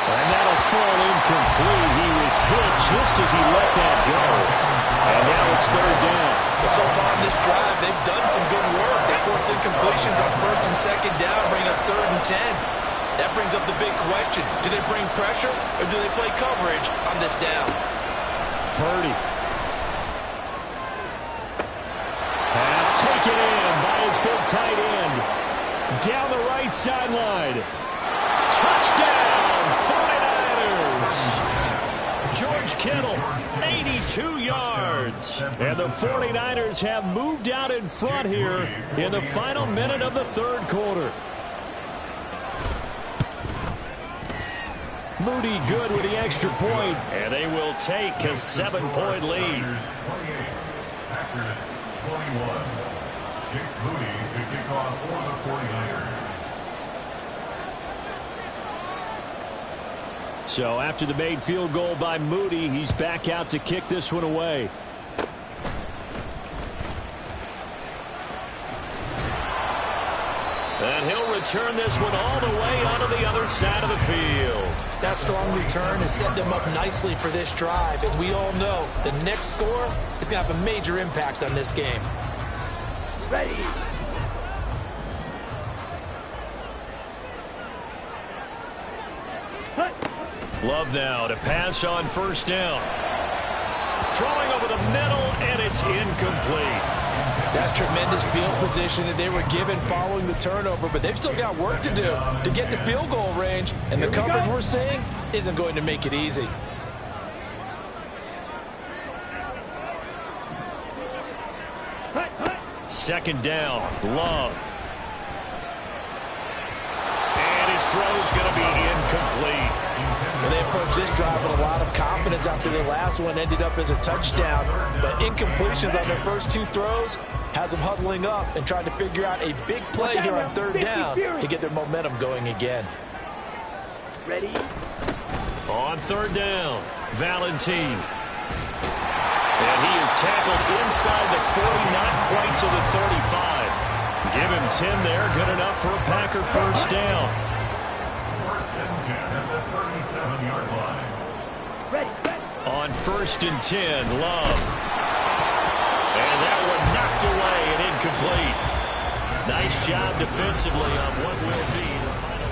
And that'll fall incomplete. He was hit just as he let that go. And now it's third down. Well, so far in this drive, they've done some good work. They force incompletions on first and second down, bring up 3rd and 10. That brings up the big question. Do they bring pressure or do they play coverage on this down? Purdy. Pass taken in by his big tight end. Down the right sideline. Touchdown, 49ers. George Kittle, 82 yards. And the 49ers have moved out in front here in the final minute of the third quarter. Moody good with the extra point. And they will take a 7-point lead. Packers 21. Jake Moody to kick off for the 49ers. So after the made field goal by Moody, he's back out to kick this one away. And he'll return this one all the way onto the other side of the field. That strong return has set them up nicely for this drive, and we all know the next score is going to have a major impact on this game. Ready. Love now to pass on first down. Throwing over the middle, and it's incomplete. That's tremendous field position that they were given following the turnover, but they've still got work to do to get to field goal range, and the coverage we're seeing isn't going to make it easy. Second down, Love. And his throw's going to be incomplete. Well, they approached this drive with a lot of confidence after their last one ended up as a touchdown, but incompletions on their first two throws has them huddling up and trying to figure out a big play here on third down to get their momentum going again. Ready. On third down, Valentine. And he is tackled inside the 40, not quite to the 35. Give him 10 there, good enough for a Packer first down. First and 10 at the 37-yard line. Ready. On first and 10, Love. And that one knocked away and incomplete. Nice job defensively on what will be the final.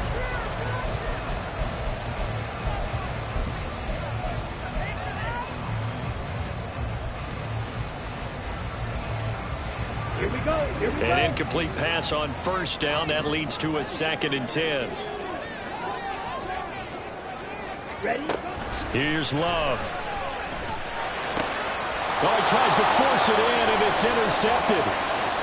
Here we go. Here we go. An incomplete pass on first down. That leads to a 2nd and 10. Ready. Here's Love. Oh, he tries to force it in, and it's intercepted.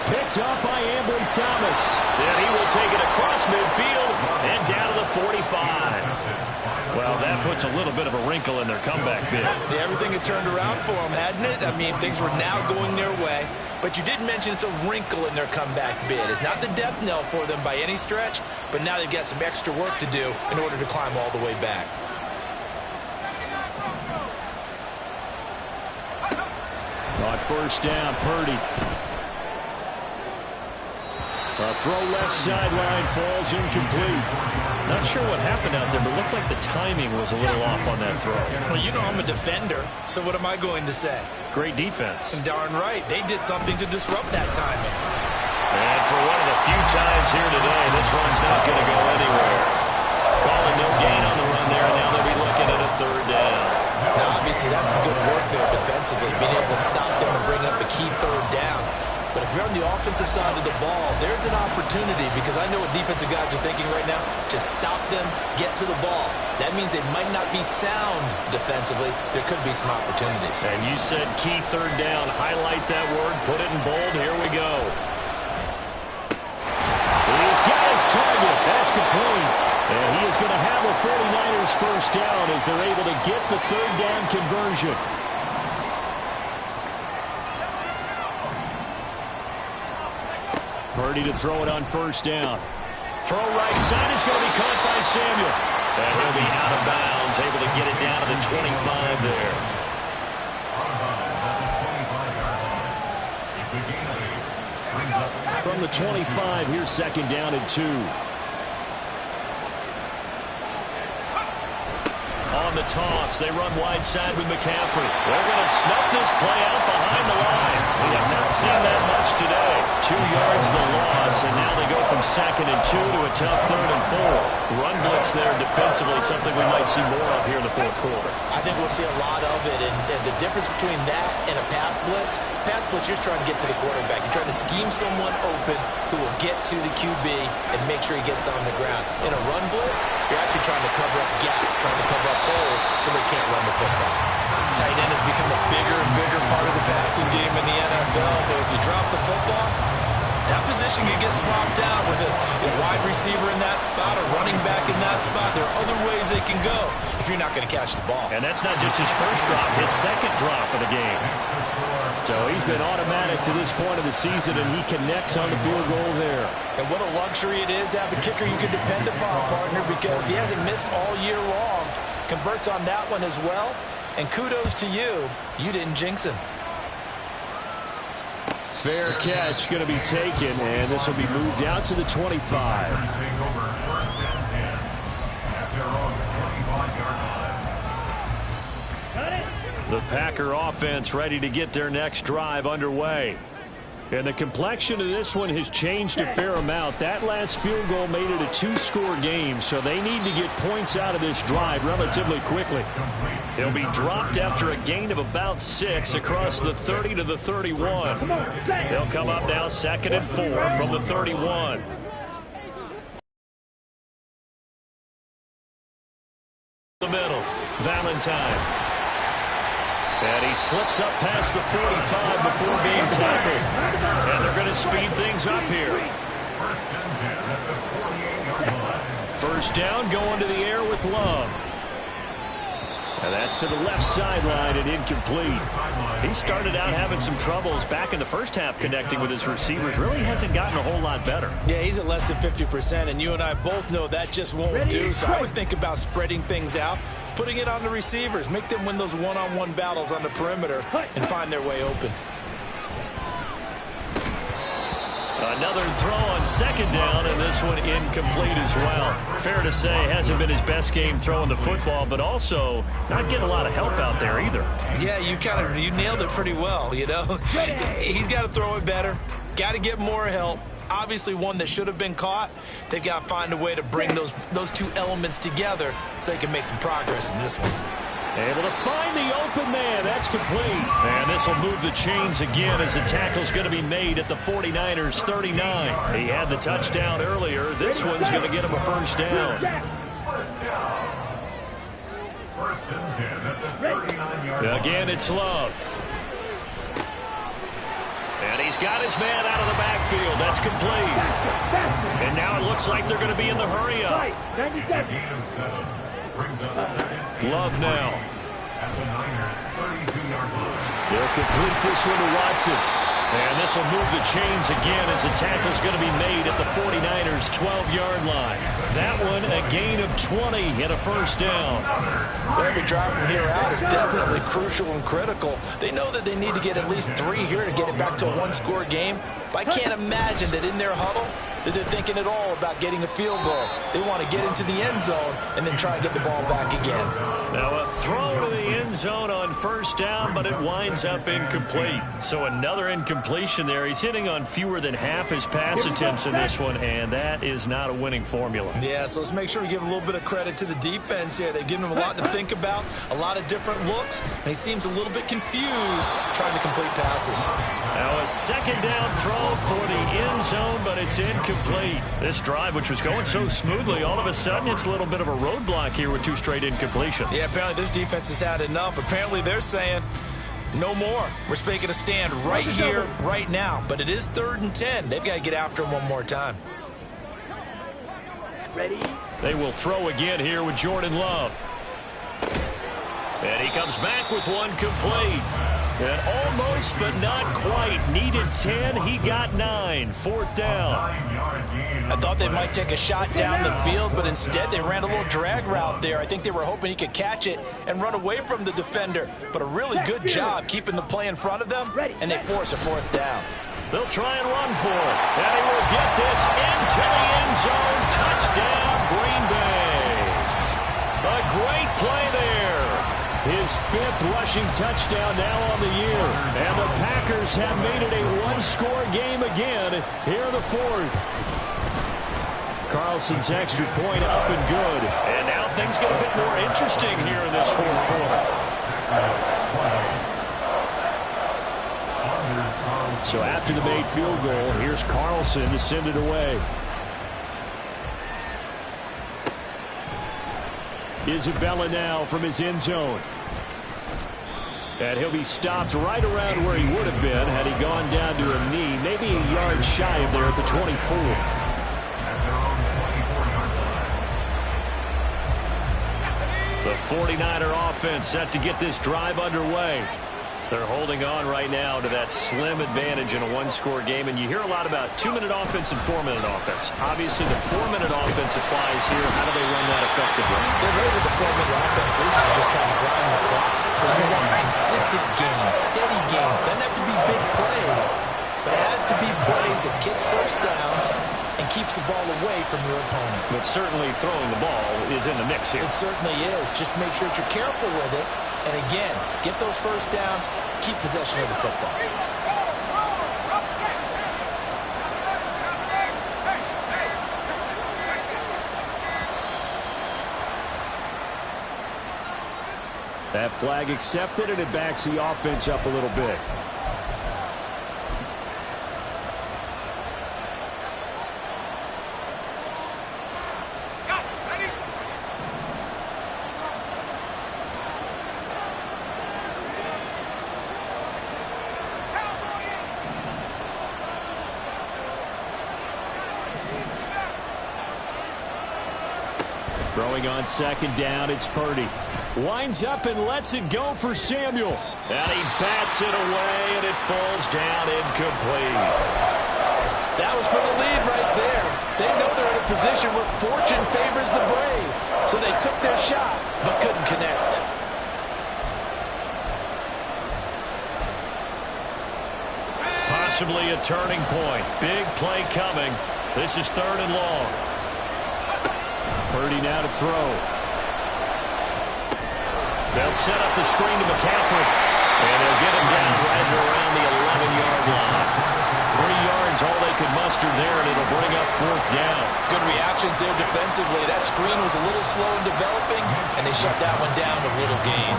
Picked up by Ambry Thomas. And he will take it across midfield and down to the 45. Well, that puts a little bit of a wrinkle in their comeback bid. Yeah, everything had turned around for them, hadn't it? I mean, things were now going their way. But you did mention it's a wrinkle in their comeback bid. It's not the death knell for them by any stretch, but now they've got some extra work to do in order to climb all the way back. On first down, Purdy. A throw left sideline falls incomplete. Not sure what happened out there, but looked like the timing was a little off on that throw. Well, you know I'm a defender, so what am I going to say? Great defense. Darn right. They did something to disrupt that timing. And for one of the few times here today, this run's not going to go anywhere. Calling no gain on the run there, and now they'll be looking at a third down. Now, obviously, that's some good work there defensively, being able to stop them and bring up a key third down. But if you're on the offensive side of the ball, there's an opportunity, because I know what defensive guys are thinking right now. Just stop them, get to the ball. That means they might not be sound defensively. There could be some opportunities. And you said key third down. Highlight that word, put it in bold. Here we go. He's got his target. That's complete. And he is going to have the 49ers first down as they're able to get the third down conversion. Purdy to throw it on first down. Throw right side is going to be caught by Samuel. And he'll be out of bounds, able to get it down to the 25 there. From the 25, here's second down and 2. On the toss, they run wide side with McCaffrey. They're going to snuff this play out behind the line. We have not seen that much today. 2 yards the loss, and now they go from second and 2 to a tough third and 4. Run blitz there defensively, something we might see more of here in the fourth quarter. I think we'll see a lot of it, and the difference between that and a pass blitz, you're just trying to get to the quarterback. You're trying to scheme someone open who will get to the QB and make sure he gets on the ground. In a run blitz, you're actually trying to cover up gaps, trying to cover up holes so they can't run the football. Tight end has become a bigger and bigger part of the passing game in the NFL, but if you drop the football, that position can get swapped out with a wide receiver in that spot, a running back in that spot. There are other ways they can go if you're not going to catch the ball. And that's not just his first drop, his second drop of the game. So he's been automatic to this point of the season, and he connects on the field goal there. And what a luxury it is to have a kicker you can depend upon, partner, because he hasn't missed all year long. Converts on that one as well. And kudos to you. You didn't jinx him. Fair catch going to be taken, and this will be moved out to the 25. The Packer offense ready to get their next drive underway. And the complexion of this one has changed a fair amount. That last field goal made it a 2-score game, so they need to get points out of this drive relatively quickly. They'll be dropped after a gain of about 6 across the 30 to the 31. They'll come up now second and 4 from the 31. The middle, Valentine. And he slips up past the 45 before being tackled. And they're going to speed things up here. First down, going to the air with Love. And that's to the left sideline and incomplete. He started out having some troubles back in the first half connecting with his receivers. Really hasn't gotten a whole lot better. Yeah, he's at less than 50%, and you and I both know that just won't do. So I would think about spreading things out, putting it on the receivers, make them win those one-on-one battles on the perimeter and find their way open. Another throw on second down, and this one incomplete as well. Fair to say, hasn't been his best game throwing the football, but also not getting a lot of help out there either. Yeah, you nailed it pretty well, you know. He's got to throw it better, got to get more help. Obviously one that should have been caught. They've got to find a way to bring those two elements together so they can make some progress in this one. Able to find the open man. That's complete. And this will move the chains again as the tackle's going to be made at the 49ers 39. He had the touchdown earlier. This one's going to get him a first down. First and 10 at the 39-yard line. Again, it's Love. And he's got his man out of the backfield. That's complete. And now it looks like they're going to be in the hurry up. It's a gain of 7. Brings up second. Love now. At the Niners' 32-yard line. They'll complete this one to Watson. And this will move the chains again as the tackle's going to be made at the 49ers' 12-yard line. That one, a gain of 20 and a first down. Every drive from here out is definitely crucial and critical. They know that they need to get at least 3 here to get it back to a one-score game. But I can't imagine that in their huddle that they're thinking at all about getting a field goal. They want to get into the end zone and then try and get the ball back again. Now a throw to the end zone on first down, but it winds up incomplete. So another incompletion there. He's hitting on fewer than half his pass attempts in this one, and that is not a winning formula. Yeah, so let's make sure we give a little bit of credit to the defense here. They've given him a lot to think about, a lot of different looks, and he seems a little bit confused trying to complete passes. Now a second down throw for the end zone, but it's incomplete. This drive, which was going so smoothly, all of a sudden it's a little bit of a roadblock here with 2 straight incompletions. Yeah, apparently this defense has had enough. Apparently they're saying no more. We're making a stand right here, right now. But it is 3rd and 10. They've got to get after him one more time. Ready? They will throw again here with Jordan Love. And he comes back with one complete. And almost, but not quite. Needed 10. He got 9. 4th down. I thought they might take a shot down the field, but instead they ran a little drag route there. I think they were hoping he could catch it and run away from the defender. But a really good job keeping the play in front of them, and they force a 4th down. They'll try and run for it. And he will get this into the end zone. Touchdown, Green Bay. A great play there. His 5th rushing touchdown now on the year. And the Packers have made it a one-score game again here in the 4th. Carlson's extra point up and good. And now things get a bit more interesting here in this 4th quarter. So after the made field goal, here's Carlson to send it away. Isabella now from his end zone. And he'll be stopped right around where he would have been had he gone down to a knee, maybe a yard shy of there at the 24. The 49er offense set to get this drive underway. They're holding on right now to that slim advantage in a one-score game, and you hear a lot about 2-minute offense and 4-minute offense. Obviously, the 4-minute offense applies here. How do they run that effectively? They're great with the 4-minute offense. This is just trying to grind the clock. So you want consistent gains, steady gains. Doesn't have to be big plays, but it has to be plays that gets first downs and keeps the ball away from your opponent. But certainly throwing the ball is in the mix here. It certainly is. Just make sure that you're careful with it. And again, get those first downs, keep possession of the football. That flag accepted, and it backs the offense up a little bit. Throwing on 2nd down, it's Purdy. Winds up and lets it go for Samuel. And he bats it away, and it falls down incomplete. That was for the lead right there. They know they're in a position where fortune favors the brave. So they took their shot, but couldn't connect. Possibly a turning point. Big play coming. This is 3rd and long. Purdy now to throw. They'll set up the screen to McCaffrey. And they'll get him down right around the 11-yard line. 3 yards, all they could muster there, and it'll bring up 4th down. Good reactions there defensively. That screen was a little slow in developing, and they shut that one down with little gain.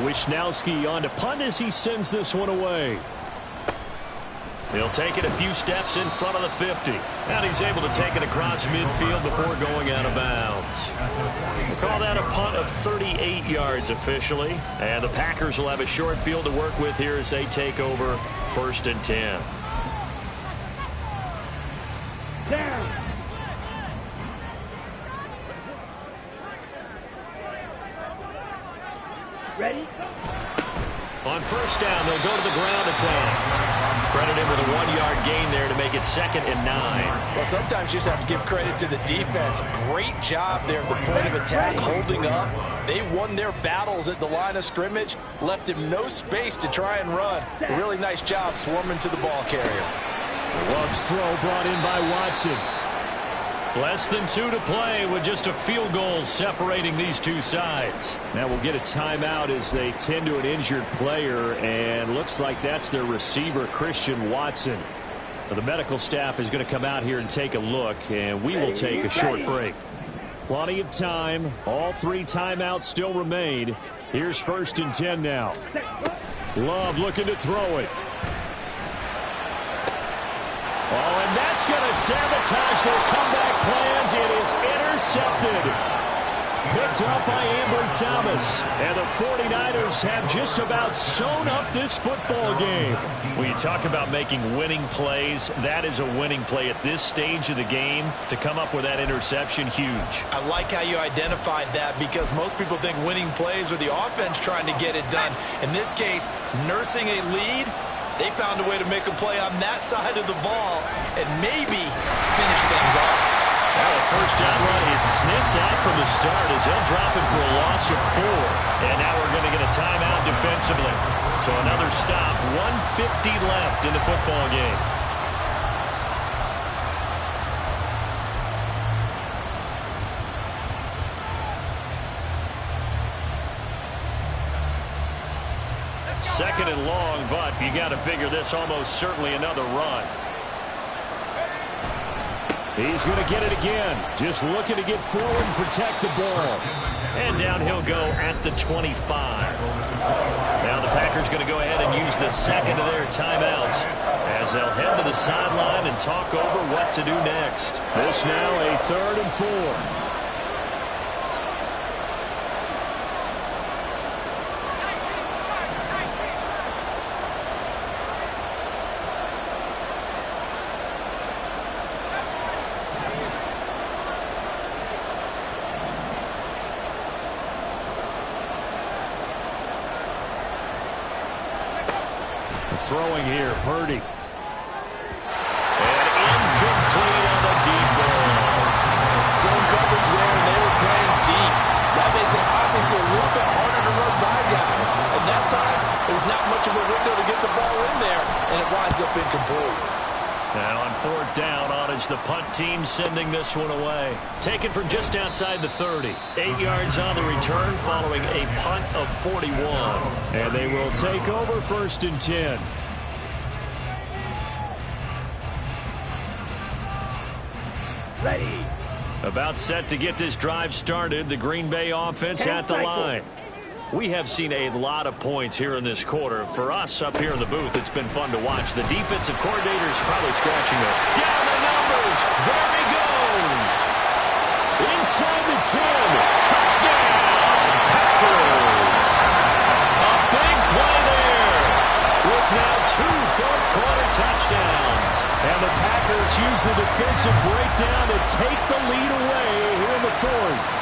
Wisnowski on to punt as he sends this one away. He'll take it a few steps in front of the 50. And he's able to take it across midfield before going out of bounds. We'll call that a punt of 38 yards officially. And the Packers will have a short field to work with here as they take over 1st and 10. Down. Ready? On first down, they'll go to the ground attack. Credit him with a 1-yard gain there to make it 2nd and 9. Well, sometimes you just have to give credit to the defense. Great job there at the point of attack, holding up. They won their battles at the line of scrimmage, left him no space to try and run. A really nice job swarming to the ball carrier. Love's throw brought in by Watson. Less than 2 to play with just a field goal separating these two sides. Now we'll get a timeout as they tend to an injured player, and looks like that's their receiver, Christian Watson. The medical staff is going to come out here and take a look, and we will take a short break. Plenty of time. All 3 timeouts still remain. Here's 1st and 10 now. Love looking to throw it. Oh, and that's going to sabotage their comeback plans. It is intercepted. Picked up by Ambry Thomas. And the 49ers have just about sewn up this football game. When you talk about making winning plays, that is a winning play at this stage of the game. To come up with that interception, huge. I like how you identified that, because most people think winning plays are the offense trying to get it done. In this case, nursing a lead, they found a way to make a play on that side of the ball and maybe finish things off. Now the first down run is sniffed out from the start as they'll drop him for a loss of 4. And now we're going to get a timeout defensively. So another stop, 1:50 left in the football game. Second and long, but you got to figure this almost certainly another run. He's going to get it again. Just looking to get forward and protect the ball. And down he'll go at the 25. Now the Packers going to go ahead and use the second of their timeouts as they'll head to the sideline and talk over what to do next. This now a 3rd and 4. Throwing here, Purdy. And incomplete on the deep ball. Zone coverage there, and they were playing deep. That makes it obviously a little bit harder to run by guys. And that time, there's not much of a window to get the ball in there, and it winds up incomplete. Now on 4th down, on is the punt team sending this one away. Taken from just outside the 30. 8 yards on the return following a punt of 41. And they will take over 1st and 10. Ready. About set to get this drive started. The Green Bay offense at the line. We have seen a lot of points here in this quarter. For us up here in the booth, it's been fun to watch. The defensive coordinator's probably scratching their down the numbers. There he goes. Inside the 10. Touchdown, Packers. A big play there with now 2 fourth-quarter touchdowns. And the Packers use the defensive breakdown to take the lead away here in the 4th.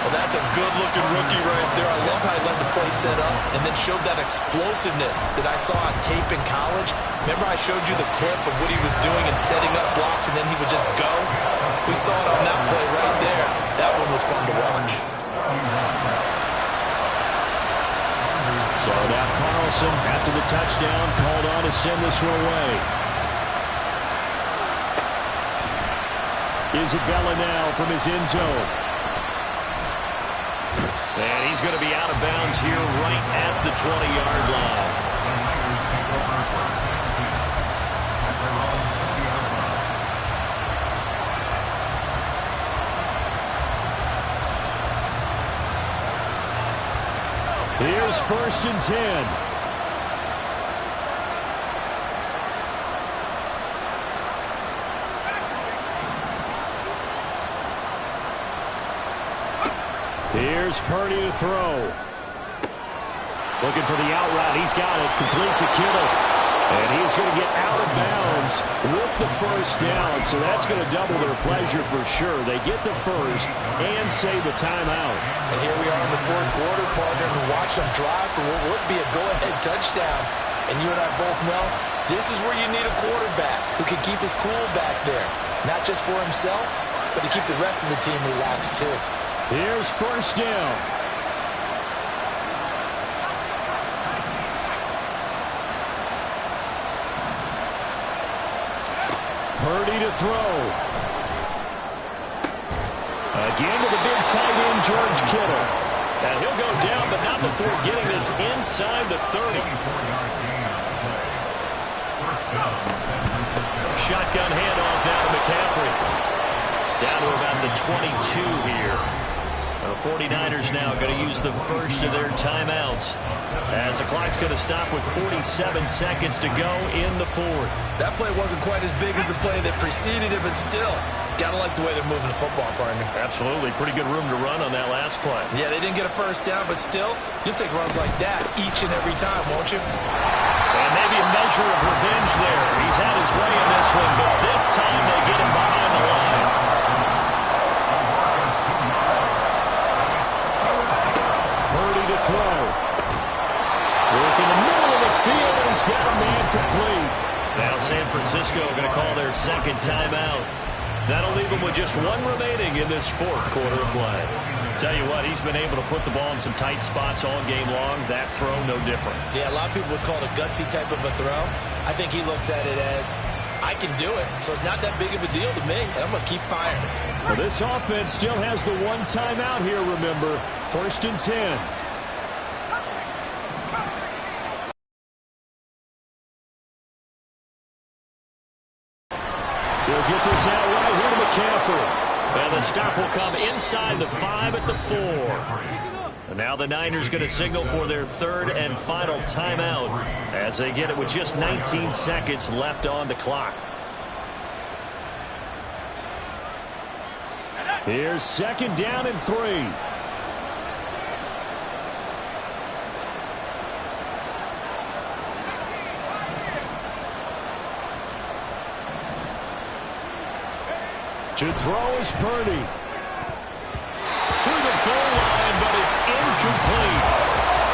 Well, that's a good-looking rookie right there. I love how he let the play set up and then showed that explosiveness that I saw on tape in college. Remember I showed you the clip of what he was doing and setting up blocks, and then he would just go? We saw it on that play right there. That one was fun to watch. So now Carlson, after the touchdown, called on to send this one away. Isabella now from his end zone. And he's going to be out of bounds here right at the 20-yard line. Here's 1st and 10. Here's Purdy to throw. Looking for the out route. He's got it. Complete to Kittle. And he's going to get out of bounds with the first down, so that's going to double their pleasure for sure. They get the first and save a timeout. And here we are in the fourth quarter, partner, and watch them drive for what would be a go-ahead touchdown. And you and I both know this is where you need a quarterback who can keep his cool back there. Not just for himself, but to keep the rest of the team relaxed too. Here's first down. Purdy to throw. Again to the big tight end, George Kittle. And he'll go down, but not before getting this inside the 30. Shotgun handoff down to McCaffrey. Down to about the 22 here. The 49ers now going to use the first of their timeouts as the clock's going to stop with 47 seconds to go in the fourth. That play wasn't quite as big as the play that preceded it, but still, gotta like the way they're moving the football, partner. Absolutely. Pretty good room to run on that last play. Yeah, they didn't get a first down, but still, you'll take runs like that each and every time, won't you? And maybe a measure of revenge there. He's had his way in this one, but this time they get him behind the line. Purdy to throw. Work in the middle of the field, and he's got a man complete. Now San Francisco going to call their second timeout. That'll leave them with just one remaining in this fourth quarter of play. Tell you what, he's been able to put the ball in some tight spots all game long. That throw, no different. Yeah, a lot of people would call it a gutsy type of a throw. I think he looks at it as, I can do it, so it's not that big of a deal to me, and I'm going to keep firing. Well, this offense still has the one timeout here, remember. First and 10. He'll get this out right here to McCaffrey. And the stop will come inside the 5 at the 4. And now the Niners going to signal for their third and final timeout as they get it with just 19 seconds left on the clock. Here's second down and 3. To throw is Purdy. To the goal line, but it's incomplete.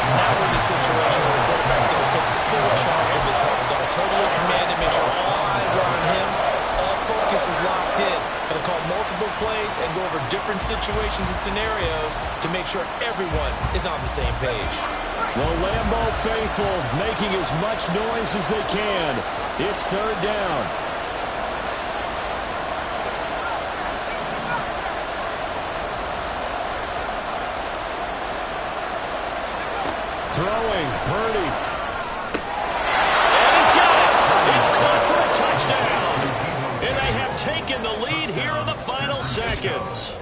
Now we're in the situation where the quarterback's going to take full charge of his health. Got to totally command him, make sure all eyes are on him. All focus is locked in. Going to call multiple plays and go over different situations and scenarios to make sure everyone is on the same page. The Lambeau faithful making as much noise as they can. It's third down. Throwing, Purdy. And he's got it. It's caught for a touchdown. And they have taken the lead here in the final seconds.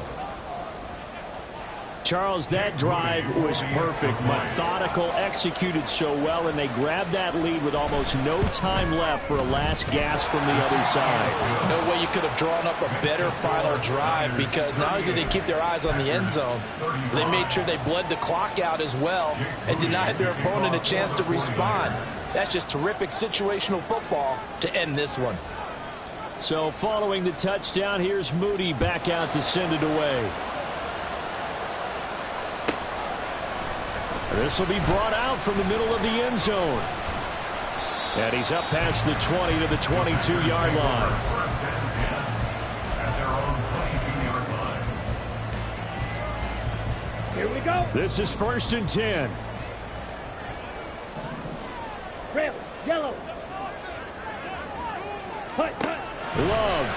Charles, that drive was perfect. Methodical, executed so well, and they grabbed that lead with almost no time left for a last gasp from the other side. No way you could have drawn up a better final drive, because not only did they keep their eyes on the end zone, they made sure they bled the clock out as well and denied their opponent a chance to respond. That's just terrific situational football to end this one. So following the touchdown, here's Moody back out to send it away. This will be brought out from the middle of the end zone. And he's up past the 20 to the 22-yard line. Here we go. This is first and 10. Red, yellow. Hut, hut. Love.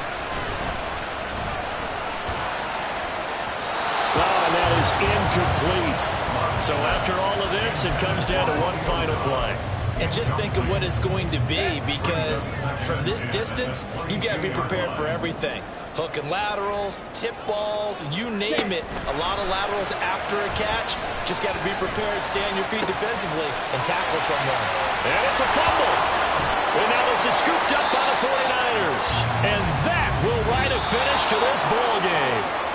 Oh, and that is incomplete. So after all of this, it comes down to one final play. And just think of what it's going to be, because from this distance, you've got to be prepared for everything. Hook and laterals, tip balls, you name it. A lot of laterals after a catch. Just got to be prepared, stay on your feet defensively, and tackle someone. And it's a fumble. And now this is scooped up by the 49ers. And that will write a finish to this ball game.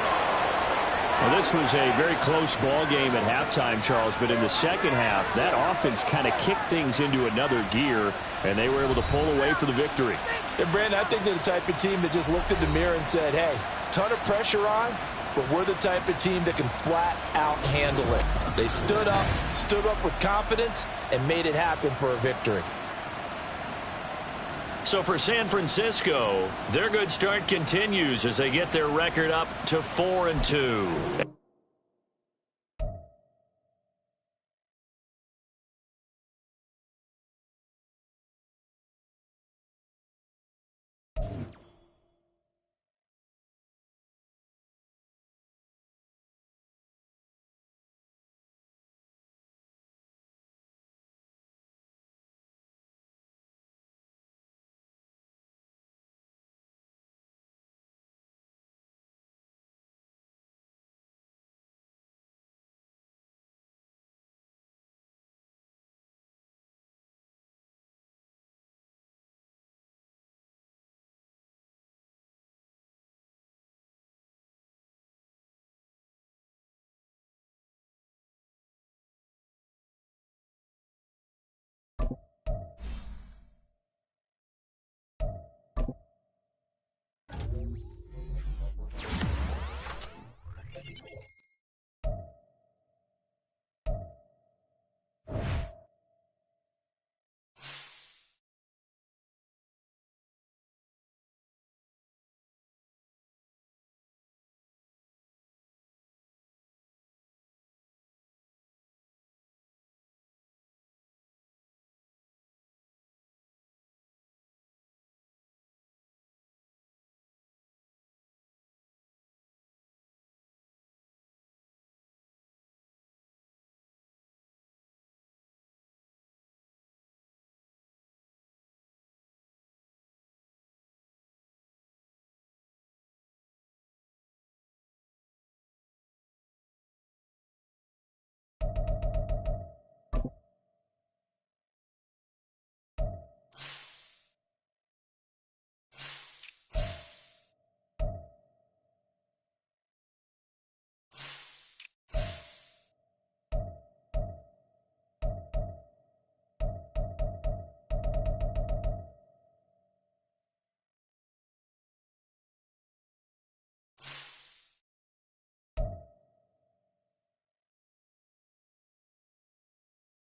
Well, this was a very close ball game at halftime, Charles, but in the second half, that offense kind of kicked things into another gear, and they were able to pull away for the victory. And Brandon, I think they're the type of team that just looked in the mirror and said, hey, ton of pressure on, but we're the type of team that can flat out handle it. They stood up with confidence, and made it happen for a victory. So for San Francisco, their good start continues as they get their record up to 4-2.